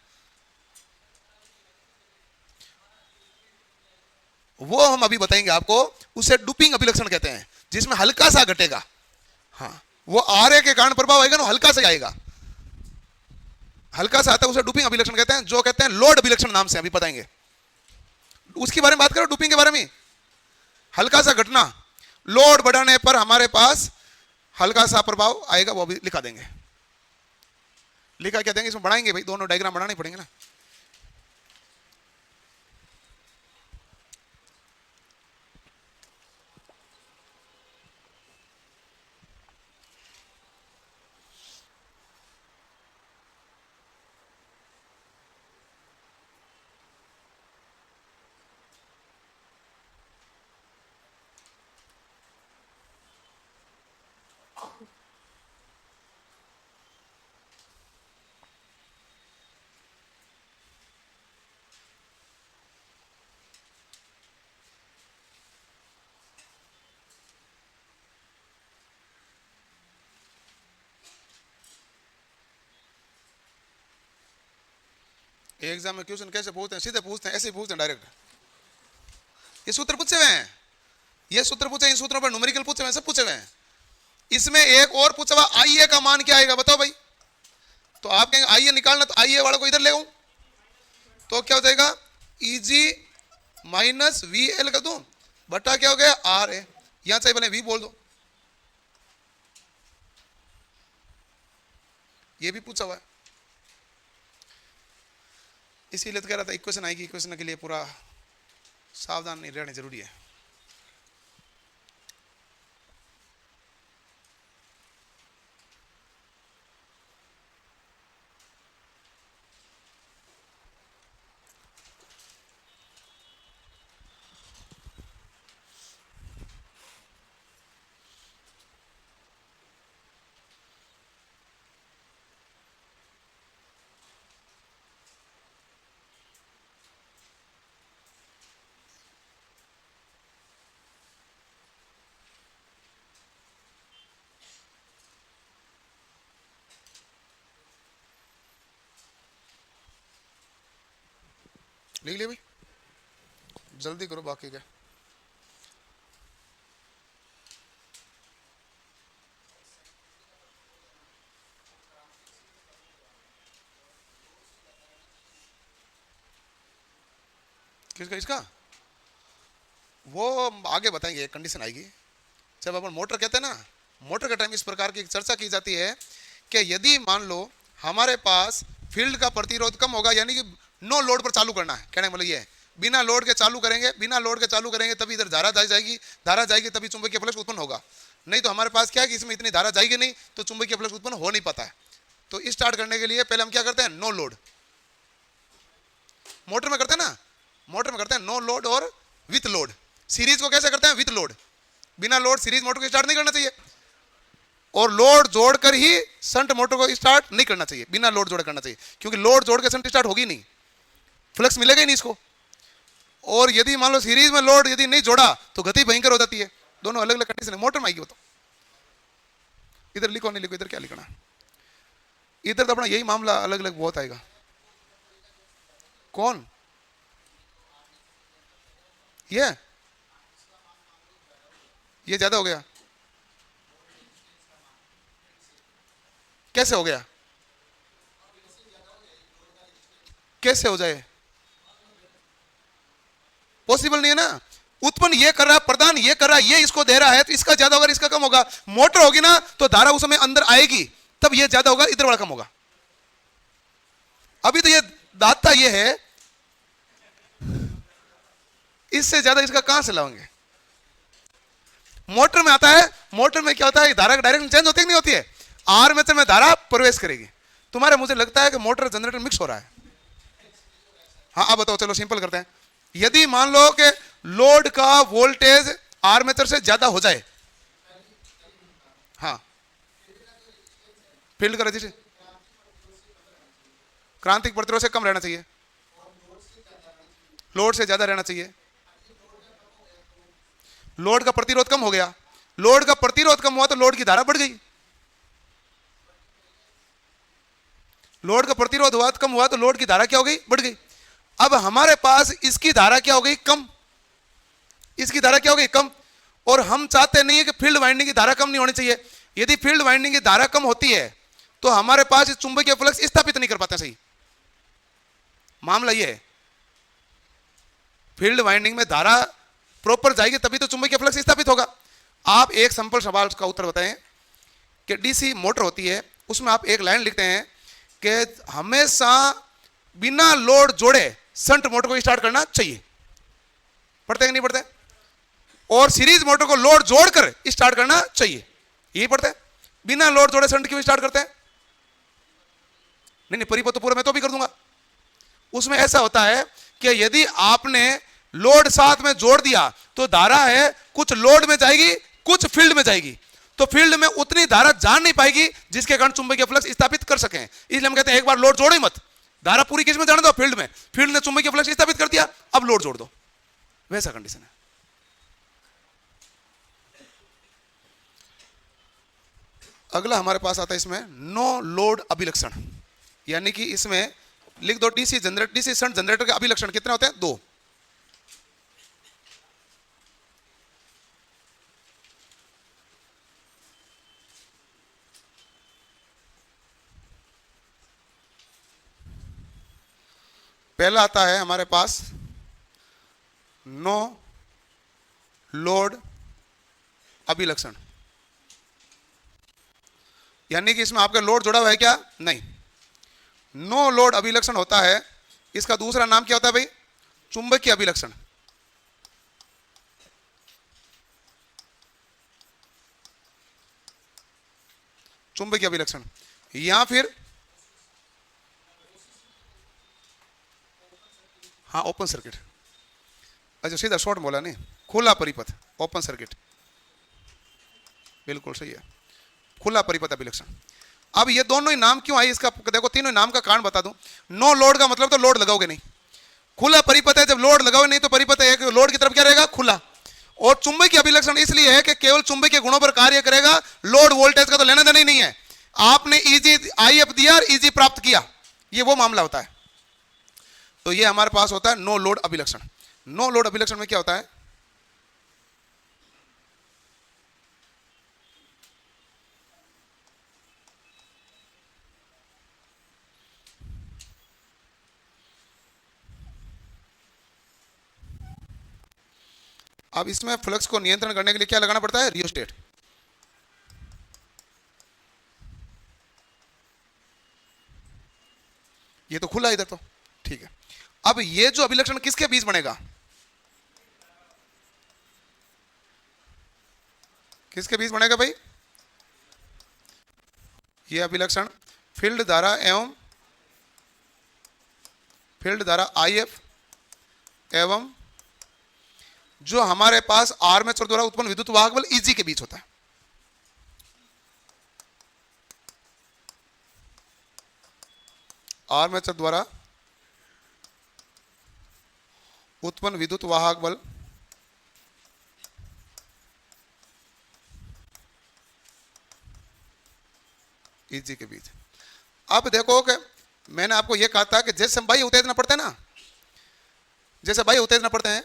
वो हम अभी बताएंगे आपको, उसे डुपिंग अभिलक्षण कहते हैं, जिसमें हल्का सा घटेगा। हाँ, वो आरे के कारण प्रभाव आएगा ना, हल्का सा आएगा, हल्का सा आता है, उसे डुपिंग अभिलक्षण कहते हैं, जो कहते हैं लोड अभिलक्षण नाम से अभी बताएंगे। उसके बारे में बात करो, डुपिंग के बारे में। हल्का सा घटना, लोड बढ़ाने पर हमारे पास हल्का सा प्रभाव आएगा, वो भी लिखा देंगे। लिखा क्या देंगे इसमें? बढ़ाएंगे भाई, दोनों डायग्राम बनाने पड़ेंगे ना। एग्जाम में क्वेश्चन कैसे पूछते हैं? सीधे पूछते हैं, ऐसे ही पूछते हैं डायरेक्ट। ये सूत्र पूछे हुए हैं, ये सूत्र पूछे, इन सूत्रों पर न्यूमेरिकल पूछे हुए हैं, सब पूछे हुए हैं। इसमें एक और पूछा हुआ, आईए का मान क्या आएगा बताओ भाई। तो आप कहेंगे आईए निकालना, तो आईए वाला को इधर ले आऊं तो क्या हो जाएगा, ईजी माइनस वी एल कर दूं बटा क्या हो गया आर है, यहां चाहे बने वी बोल दो, ये भी पूछा हुआ है। इसीलिए तो कह रहा था इक्वेशन आएगी, इक्वेशन के लिए पूरा सावधान नहीं रहना जरूरी है। लिख लिया भाई, जल्दी करो बाकी क्या। किसका? इसका वो आगे बताएंगे, एक कंडीशन आएगी जब अपन मोटर कहते हैं ना, मोटर के टाइम इस प्रकार की चर्चा की जाती है कि यदि मान लो हमारे पास फील्ड का प्रतिरोध कम होगा, यानी कि नो लोड पर चालू करना है, कहने का मतलब ये है बिना लोड के चालू करेंगे, बिना लोड के चालू करेंगे तभी इधर धारा जाएगी, धारा जाएगी तभी चुंबकीय फ्लक्स उत्पन्न होगा, नहीं तो हमारे पास क्या है कि इसमें इतनी धारा जाएगी नहीं तो चुंबकीय फ्लक्स उत्पन्न हो नहीं पाता है। तो स्टार्ट करने के लिए पहले हम क्या करते हैं, नो लोड। मोटर में करते हैं ना, मोटर में करते हैं नो लोड और विथ लोड। सीरीज को कैसे करते हैं, विथ लोड। बिना लोड सीरीज मोटर को स्टार्ट नहीं करना चाहिए, और लोड जोड़कर ही शंट मोटर को स्टार्ट नहीं करना चाहिए, बिना लोड जोड़े करना चाहिए, क्योंकि लोड जोड़ के शंट स्टार्ट होगी नहीं, फ्लक्स मिलेगा ही नहीं इसको। और यदि मान लो सीरीज में लोड यदि नहीं जोड़ा तो गति भयंकर हो जाती है। दोनों अलग अलग कंडीशन है, मोटर में आएगी वो तो। इधर लिखो नहीं लिखो, इधर क्या लिखना, इधर तो अपना यही मामला अलग अलग बहुत आएगा। कौन ये ज्यादा हो गया, कैसे हो गया, कैसे हो जाए, पॉसिबल नहीं है ना। उत्पन्न ये कर रहा है, प्रदान ये कर रहा है, ये इसको दे रहा है, तो इसका ज्यादा होगा इसका कम होगा। मोटर होगी ना तो धारा उस समय अंदर आएगी तब ये ज्यादा होगा, इधर वाला कम होगा। अभी तो ये दाता ये है, इससे ज्यादा इसका कहां से लाओगे। मोटर में आता है, मोटर में क्या होता है, धारा का डायरेक्शन चेंज होती है नहीं होती है, आर्मेचर में धारा प्रवेश करेगी। तुम्हारे मुझे लगता है कि मोटर जनरेटर मिक्स हो रहा है। हाँ अब बताओ, चलो सिंपल करते हैं। यदि मान लो कि लोड का वोल्टेज आर्मेचर से ज्यादा हो जाए, हाँ फील्ड का रजिस्टेंस क्रांतिक प्रतिरोध से कम रहना चाहिए, लोड से ज्यादा रहना चाहिए। लोड का प्रतिरोध कम हो गया, लोड का प्रतिरोध कम हुआ तो लोड की धारा बढ़ गई, लोड का प्रतिरोध हुआ कम हुआ तो लोड की धारा क्या हो गई, बढ़ गई। अब हमारे पास इसकी धारा क्या हो गई, कम, इसकी धारा क्या हो गई, कम। और हम चाहते नहीं है कि फील्ड वाइंडिंग की धारा कम नहीं होनी चाहिए। यदि फील्ड वाइंडिंग की धारा कम होती है तो हमारे पास चुंबकीय फ्लक्स स्थापित नहीं कर पाते। सही मामला यह है, फील्ड वाइंडिंग में धारा प्रॉपर जाएगी तभी तो चुंबकीय फ्लक्स स्थापित होगा। आप एक सिंपल सवाल का उत्तर बताएं कि डीसी मोटर होती है, उसमें आप एक लाइन लिखते हैं कि हमेशा बिना लोड जोड़े शंट मोटर को स्टार्ट करना चाहिए, पढ़ते हैं नहीं पढ़ते, और सीरीज मोटर को लोड जोड़कर स्टार्ट करना चाहिए, यही पढ़ते हैं। बिना लोड जोड़े शंट क्यों स्टार्ट करते हैं, नहीं परिपथ तो पूरा मैं तो भी कर दूंगा। उसमें ऐसा होता है कि यदि आपने लोड साथ में जोड़ दिया तो धारा है कुछ लोड में जाएगी कुछ फील्ड में जाएगी, तो फील्ड में उतनी धारा जा नहीं पाएगी जिसके कारण चुंबकीय फ्लक्स स्थापित कर सकें। इसलिए हम कहते हैं एक बार लोड जोड़ो ही मत, धारा पूरी किस में जाने दो, फील्ड में, फील्ड ने चुंबकीय फ्लक्स स्थापित कर दिया, अब लोड जोड़ दो, वैसा कंडीशन है। अगला हमारे पास आता है इसमें नो लोड अभिलक्षण, यानी कि इसमें लिख दो DC generator, DC shunt generator के अभिलक्षण कितने होते हैं? 2। पहला आता है हमारे पास नो लोड अभिलक्षण, यानी कि इसमें आपका लोड जुड़ा हुआ है क्या? नहीं। नो लोड अभिलक्षण होता है, इसका दूसरा नाम क्या होता है भाई? चुंबकीय अभिलक्षण। चुंबकीय अभिलक्षण या फिर हाँ ओपन सर्किट। अच्छा सीधा शॉर्ट बोला नहीं, खुला परिपथ, ओपन सर्किट, बिल्कुल सही है, खुला परिपथ अभिलक्षण। अब ये दोनों ही नाम क्यों आई इसका देखो, तीनों नाम का कारण बता दूं। नो लोड का मतलब तो लोड लगाओगे नहीं, खुला परिपथ है, जब लोड लगाओगे नहीं तो परिपथ है कि लोड की तरफ क्या रहेगा? खुला। और चुंबकीय अभिलक्षण इसलिए है कि केवल चुंबकीय गुणों पर कार्य करेगा, लोड वोल्टेज का तो लेना देना ही नहीं है। आपने ईजी आईएफ दिया और ईजी प्राप्त किया, ये वो मामला होता है। तो ये हमारे पास होता है नो लोड अभिलक्षण। नो लोड अभिलक्षण में क्या होता है? अब इसमें फ्लक्स को नियंत्रण करने के लिए क्या लगाना पड़ता है? रियोस्टेट। ये तो खुला इधर तो, ठीक है। अब ये जो अभिलक्षण किसके बीच बनेगा? किसके बीच बनेगा भाई? ये अभिलक्षण फील्ड धारा एवं फील्ड धारा आईएफ एवं जो हमारे पास आर्मेचर द्वारा उत्पन्न विद्युत वाहक बल ईजी के बीच होता है। आर्मेचर द्वारा उत्पन्न विद्युत वाहक बल ईजी के बीच। अब देखो कि मैंने आपको यह कहा था कि जैसे बाह्य उत्तेजना पड़ते हैं ना, जैसे बाह्य उत्तेजना पड़ते हैं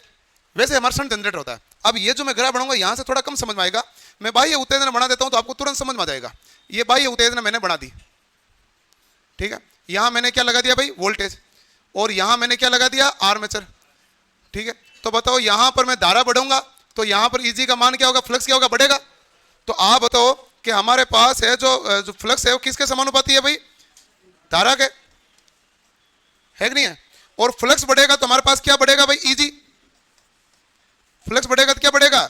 वैसे हमारा शंट जनरेटर होता है। अब ये जो मैं ग्राफ बनाऊंगा यहां से थोड़ा कम समझ में आएगा, मैं बाह्य उत्तेजना बना देता हूं तो आपको तुरंत समझ में आ जाएगा। ये बाह्य उत्तेजना मैंने बना दी, ठीक है। यहां मैंने क्या लगा दिया भाई? वोल्टेज। और यहां मैंने क्या लगा दिया? आर्मेचर, ठीक है। तो बताओ यहां पर मैं धारा बढ़ाऊंगा तो यहां पर ईजी का मान क्या होगा? फ्लक्स क्या होगा? बढ़ेगा। तो आप बताओ कि हमारे पास है जो फ्लक्स है वो किसके समानुपाती है भाई? धारा के, है कि नहीं है? और फ्लक्स बढ़ेगा तो हमारे पास क्या बढ़ेगा भाई? ईजी। फ्लक्स बढ़ेगा तो क्या बढ़ेगा?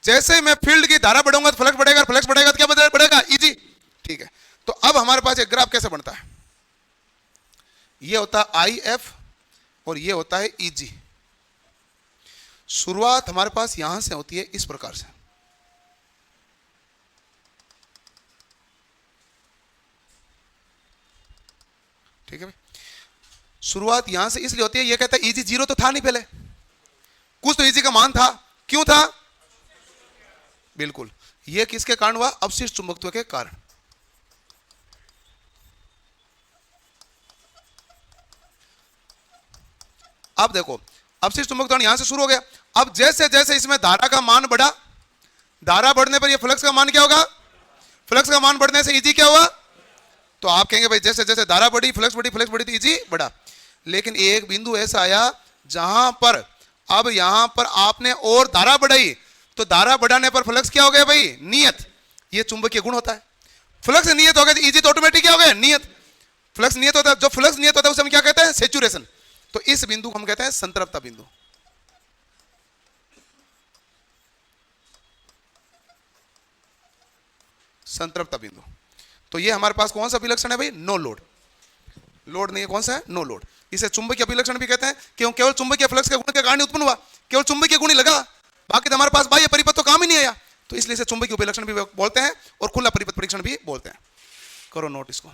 जैसे मैं फील्ड की धारा बढ़ाऊंगा तो फ्लक्स बढ़ेगा, फ्लक्स बढ़ेगा तो क्या बढ़ेगा? ईजी, ठीक है। तो अब हमारे पास एक ग्राफ कैसे बनता है? ये होता है आई एफ और ये होता है ईजी। शुरुआत हमारे पास यहां से होती है इस प्रकार से, ठीक है भाई। शुरुआत यहां से इसलिए होती है, ये कहता है ईजी जीरो तो था नहीं पहले, कुछ तो ईजी का मान था। क्यों था? बिल्कुल, ये किसके कारण हुआ? अपशिष्ट चुंबकत्व के कारण। अब देखो अपशिष्ट चुंबकत्व यहां से शुरू हो गया। अब जैसे जैसे इसमें धारा का मान बढ़ा, धारा बढ़ने पर ये फ्लक्स का मान क्या होगा? फ्लक्स का मान बढ़ने से ईजी क्या हुआ? तो आप कहेंगे भाई जैसे जैसे धारा बढ़ी फ्लक्स बढ़ी, फ्लक्स बढ़ी तो ईजी बढ़ा। लेकिन एक बिंदु ऐसा आया जहां पर अब यहां पर आपने और धारा बढ़ाई, तो धारा बढ़ाने पर फ्लक्स क्या हो गया भाई? नियत। ये चुंबकीय गुण होता है। फ्लक्स नियत हो गया, ईजी तो ऑटोमेटिक क्या हो गया? नियत। फ्लक्स नियत होता है, जो फ्लक्स नियत होता है उसे हम क्या कहते हैं? सैचुरेशन। तो इस बिंदु को हम कहते हैं संतृप्तता बिंदु। संतृप्तता बिंदु। तो ये हमारे पास कौन सा अभिलक्षण है भाई? No load. लोड नहीं है, कौन सा है? No load. इसे चुंबकीय अभिलक्षण भी कहते हैं, क्यों? केवल चुंबकीय फ्लक्स के गुण के कारण उत्पन्न हुआ, केवल चुंबकीय गुण ही लगा, बाकी तो हमारे पास बाह्य परिपथ तो काम ही नहीं आया। तो इसलिए इसे चुंबकीय अभिलक्षण भी बोलते हैं और खुला परिपथ परीक्षण भी बोलते हैं। करो नोट इसको।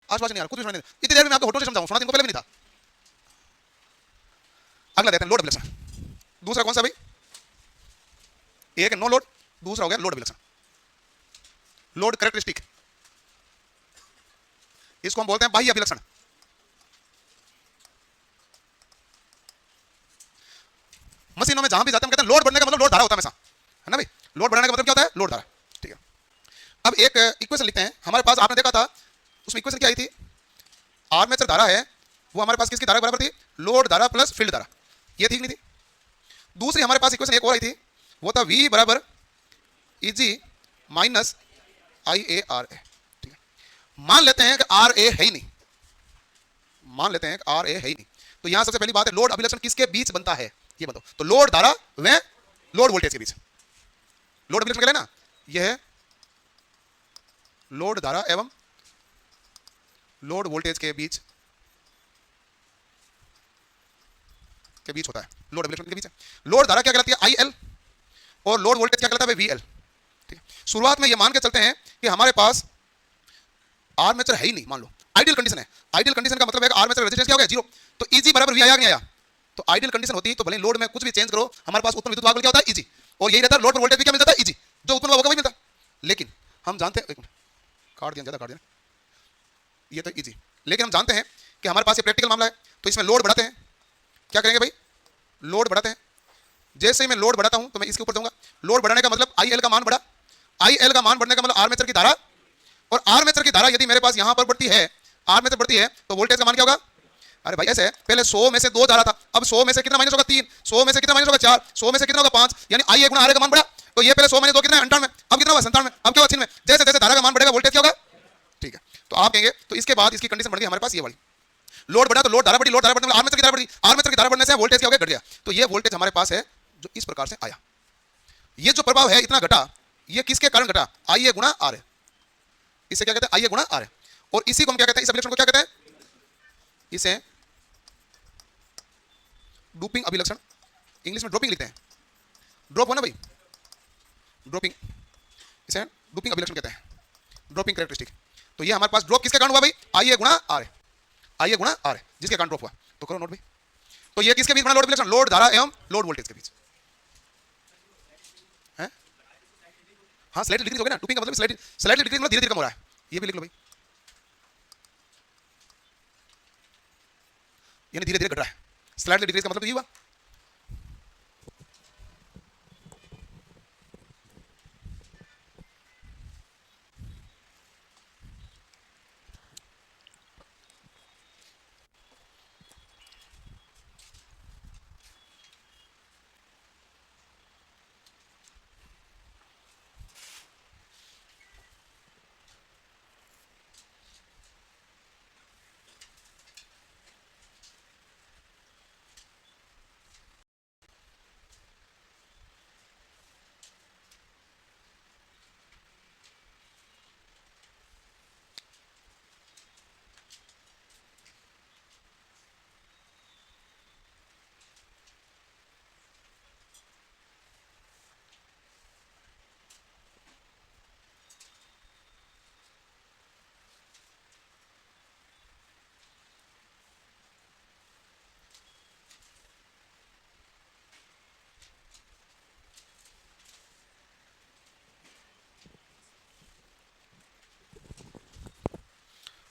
आसपास नहीं आ रहा, कुछ भी सुनाई नहीं, इतनी देर में मैं आपको होठों से समझाऊं, सुना इनको पहले भी नहीं था। अगला देते हैं लोड विलक्षण। दूसरा कौन सा भाई? एक नो लोड, दूसरा हो गया लोड विलक्षण, लोड कैरेक्टरिस्टिक, इसको हम बोलते हैं बाह्य अभिलक्षण। मशीनों में जहां भी जाते हैं हम कहते हैं लोड बढ़ने का मतलब लोड धारा होता है हमेशा, है ना भाई? लोड बढ़ाने का मतलब क्या होता है? लोड धारा। ठीक है, अब एक इक्वेशन लिखते हैं हमारे पास, आपने देखा था उसमें इक्वेशन क्या आई थी? आर्मेचर धारा है वो हमारे पास किसकी धारा के बराबर थी? लोड धारा प्लस फील्ड धारा, ये ठीक नहीं थी? दूसरी हमारे पास इक्वेशन एक और आई थी, वो था V बराबर Eg माइनस IA RA। ठीक है, मान लेते हैं कि RA है ही नहीं, मान लेते हैं कि RA है ही नहीं, तो यहां सबसे पहली बात है लोड अभिलक्षण किसके बीच बनता है ये बताओ। तो लोड धारा व लोड वोल्टेज के बीच लोड अभिलक्षण क्या है ना, यह है लोड धारा एवं लोड वोल्टेज के बीच होता है, लोड अभिलक्षण के बीच है। लोड धारा क्या कहलाती है? IL, और लोड वोल्टेज क्या कहलाता है? VL। ठीक है, शुरुआत में ये मान के चलते हैं कि हमारे पास आर्मेचर है ही नहीं, मान लो आइडियल कंडीशन है। आइडियल कंडीशन का मतलब है कि आर्मेचर रेजिस्टेंस क्या हो गया? 0। तो Eg बराबर V आया नहीं आया? तो आइडियल कंडीशन होती है तो भले लोड में कुछ भी चेंज करो, हमारे पास उत्पन्न विद्युत भाग क्या होता है? Eg, और यही रहता है लोड पर वोल्टेज भी क्या मिलता है? Eg, जो उत्पन्न होगा वही मिलता है। लेकिन हम जानते हैं, एक मिनट काट दिया, ज्यादा काट दिया, ये तो Eg, लेकिन हम जानते हैं कि हमारे पास ये प्रैक्टिकल मामला है, तो इसमें लोड बढ़ाते हैं। क्या करेंगे भाई? लोड बढ़ाते हैं। जैसे ही मैं लोड बढ़ाता हूं तो मैं इसके ऊपर दूंगा, लोड बढ़ाने का मतलब IL का मान बढ़ा, IL का मान बढ़ने का मतलब आर्मेचर की धारा, और आर्मेचर की धारा यदि मेरे पास यहां पर बढ़ती है, आर्मेचर बढ़ती है, तो वोल्टेज का मान क्या होगा? अरे भाई ऐसे है, पहले 100 में से 2 जा रहा था, अब 100 में से कितना माइनस होगा? 3, 100 में से कितना माइनस होगा? 4, 100 में से कितना होगा? 5, यानी IA गुणा RA का मान बढ़ा। तो ये पहले 100 में 2 कितना है? 98, अब कितना होगा? 97, अब क्या होगा? 96। जैसे जैसे धारा का मान बढ़ेगा वोल्टेज क्या होगा? ठीक है, तो आप कहेंगे तो इसके बाद इसकी कंडीशन बढ़ गई हमारे पास ये वाली, लोड बढ़ा तो लोड धारा बढ़ी, लोड धारा बढ़ने में आर्मेचर की धारा बढ़ी, आर्मेचर की धारा बढ़ने से वोल्टेज क्या हो गया? घट गया। तो ये वोल्टेज हमारे पास है जो इस प्रकार से आया। ये जो प्रभाव है इतना घटा, ये किसके कारण घटा? IA गुणा RA, इसे क्या कहते हैं? IA गुणा RA। और इसी को हम क्या कहते हैं? इस अभिलक्षण को क्या कहते हैं? इसे डूपिंग अभिलक्षण, इंग्लिश में ड्रॉपिंग लिखते हैं, ड्रॉप हो ना भाई, ड्रॉपिंग, इसे डूपिंग अभिलक्षण कहते हैं, ड्रॉपिंग कैरेक्टरिस्टिक। तो ये हमारे पास ड्रॉप किसके कारण हुआ भाई? IA गुणा RA, IA गुणा RA, जिसके कारण ड्रॉप हुआ। तो करो नोट भाई। तो ये किसके बीच बना लोड अभिलक्षण? लोड धारा एवं लोड वोल्टेज के बीच है। हाँ, स्लाइटली डिक्रीज हो गया ना, डूपिंग का मतलब स्लाइटली डिक्रीज मतलब धीरे धीरे कम हो रहा है, ये भी लिख लो भाई, यानी धीरे धीरे घट रहा है। स्लाइटली डिक्रीज का मतलब ये हुआ।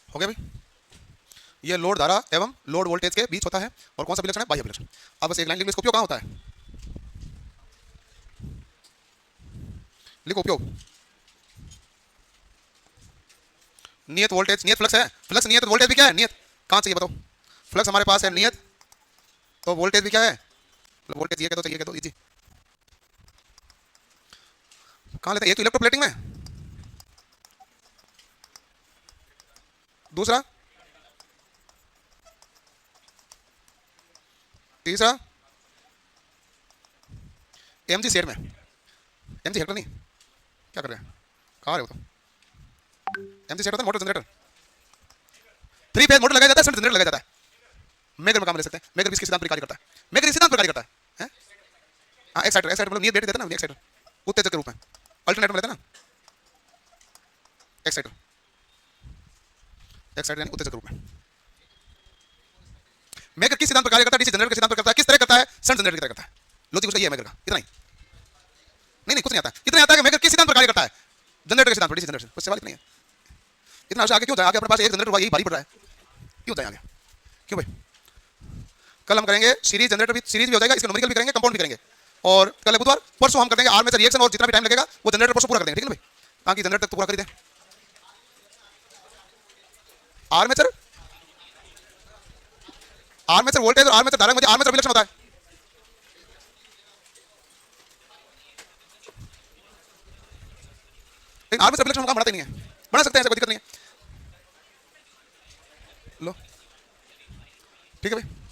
हो गया भाई, ये लोड धारा एवं लोड वोल्टेज के बीच होता है। और कौन सा अभिलक्षण है? बाह्य अभिलक्षण। अब बस एक लाइन लिख लो, इसका उपयोग कहाँ होता है? लिखो उपयोग, नियत वोल्टेज, नियत फ्लक्स है, फ्लक्स नियत, वोल्टेज भी क्या है? नियत। कहाँ से ये बताओ? फ्लक्स हमारे पास है नियत, तो वोल्टेज भी क्या है? वोल्टेज ये कह दो, चाहिए कह दो, इजी। कहाँ लेते हैं? ये तो इलेक्ट्रोप्लेटिंग में, दूसरा, तीसरा MG सेट में, MG हेक्टर नहीं, क्या कर रहे हैं? कहाँ रहे हो? तो MG सेट होता है मोटर जनरेटर, 3 फेज मोटर लगाया जाता है, शंट जनरेटर लगाया जाता है। मेगर में काम ले सकते हैं, मेगर भी इसके सिद्धांत पर कार्य करता है, मेगर इस सिद्धांत पर कार्य करता है। हाँ, एक्साइटर, एक्साइटर मतलब नियत बेटे देता है ना, एक्साइटर उत्तेजक के रूप में, अल्टरनेटर में लेते हैं ना एक्साइटर। एक्साइटेड यानी उत्तेजक रूप में। मेकर किस सिद्धांत पर कार्य करता है? डीसी जनरेटर के सिद्धांत पर करता है। किस तरह करता है? शंट जनरेटर की तरह करता है। लॉजिक उसका ये है मेकर का, इतना ही। नहीं कुछ नहीं आता, इतना आता है कि मेकर किस सिद्धांत पर कार्य करता है? जनरेटर के सिद्धांत पर, डीसी जनरेटर। कुछ सवाल नहीं है। इतना आगे क्यों जाए? आगे अपने पास एक जनरेटर हुआ, यही भारी पड़ रहा है, क्यों जाए आगे? क्यों भाई? कल हम करेंगे सीरीज जनरेटर भी, सीरीज भी हो जाएगा, इसके न्यूमेरिकल भी करेंगे, कंपाउंड भी करेंगे। और कल है बुधवार, परसों हम कर देंगे आर्मेचर रिएक्शन, और जितना भी टाइम लगेगा वो जनरेटर परसों पूरा कर देंगे, ठीक है ना भाई? ताकि जनरेटर तक तो पूरा कर दें। आर्मेचर, आर्मेचर वोल्टेज और आर्मेचर धारा में आर्मेचर विलक्षण होता है। लेकिन आर्मेचर विलक्षण काम बनाते नहीं है, बना सकते हैं, ऐसा कोई दिक्कत नहीं है। लो ठीक है भाई।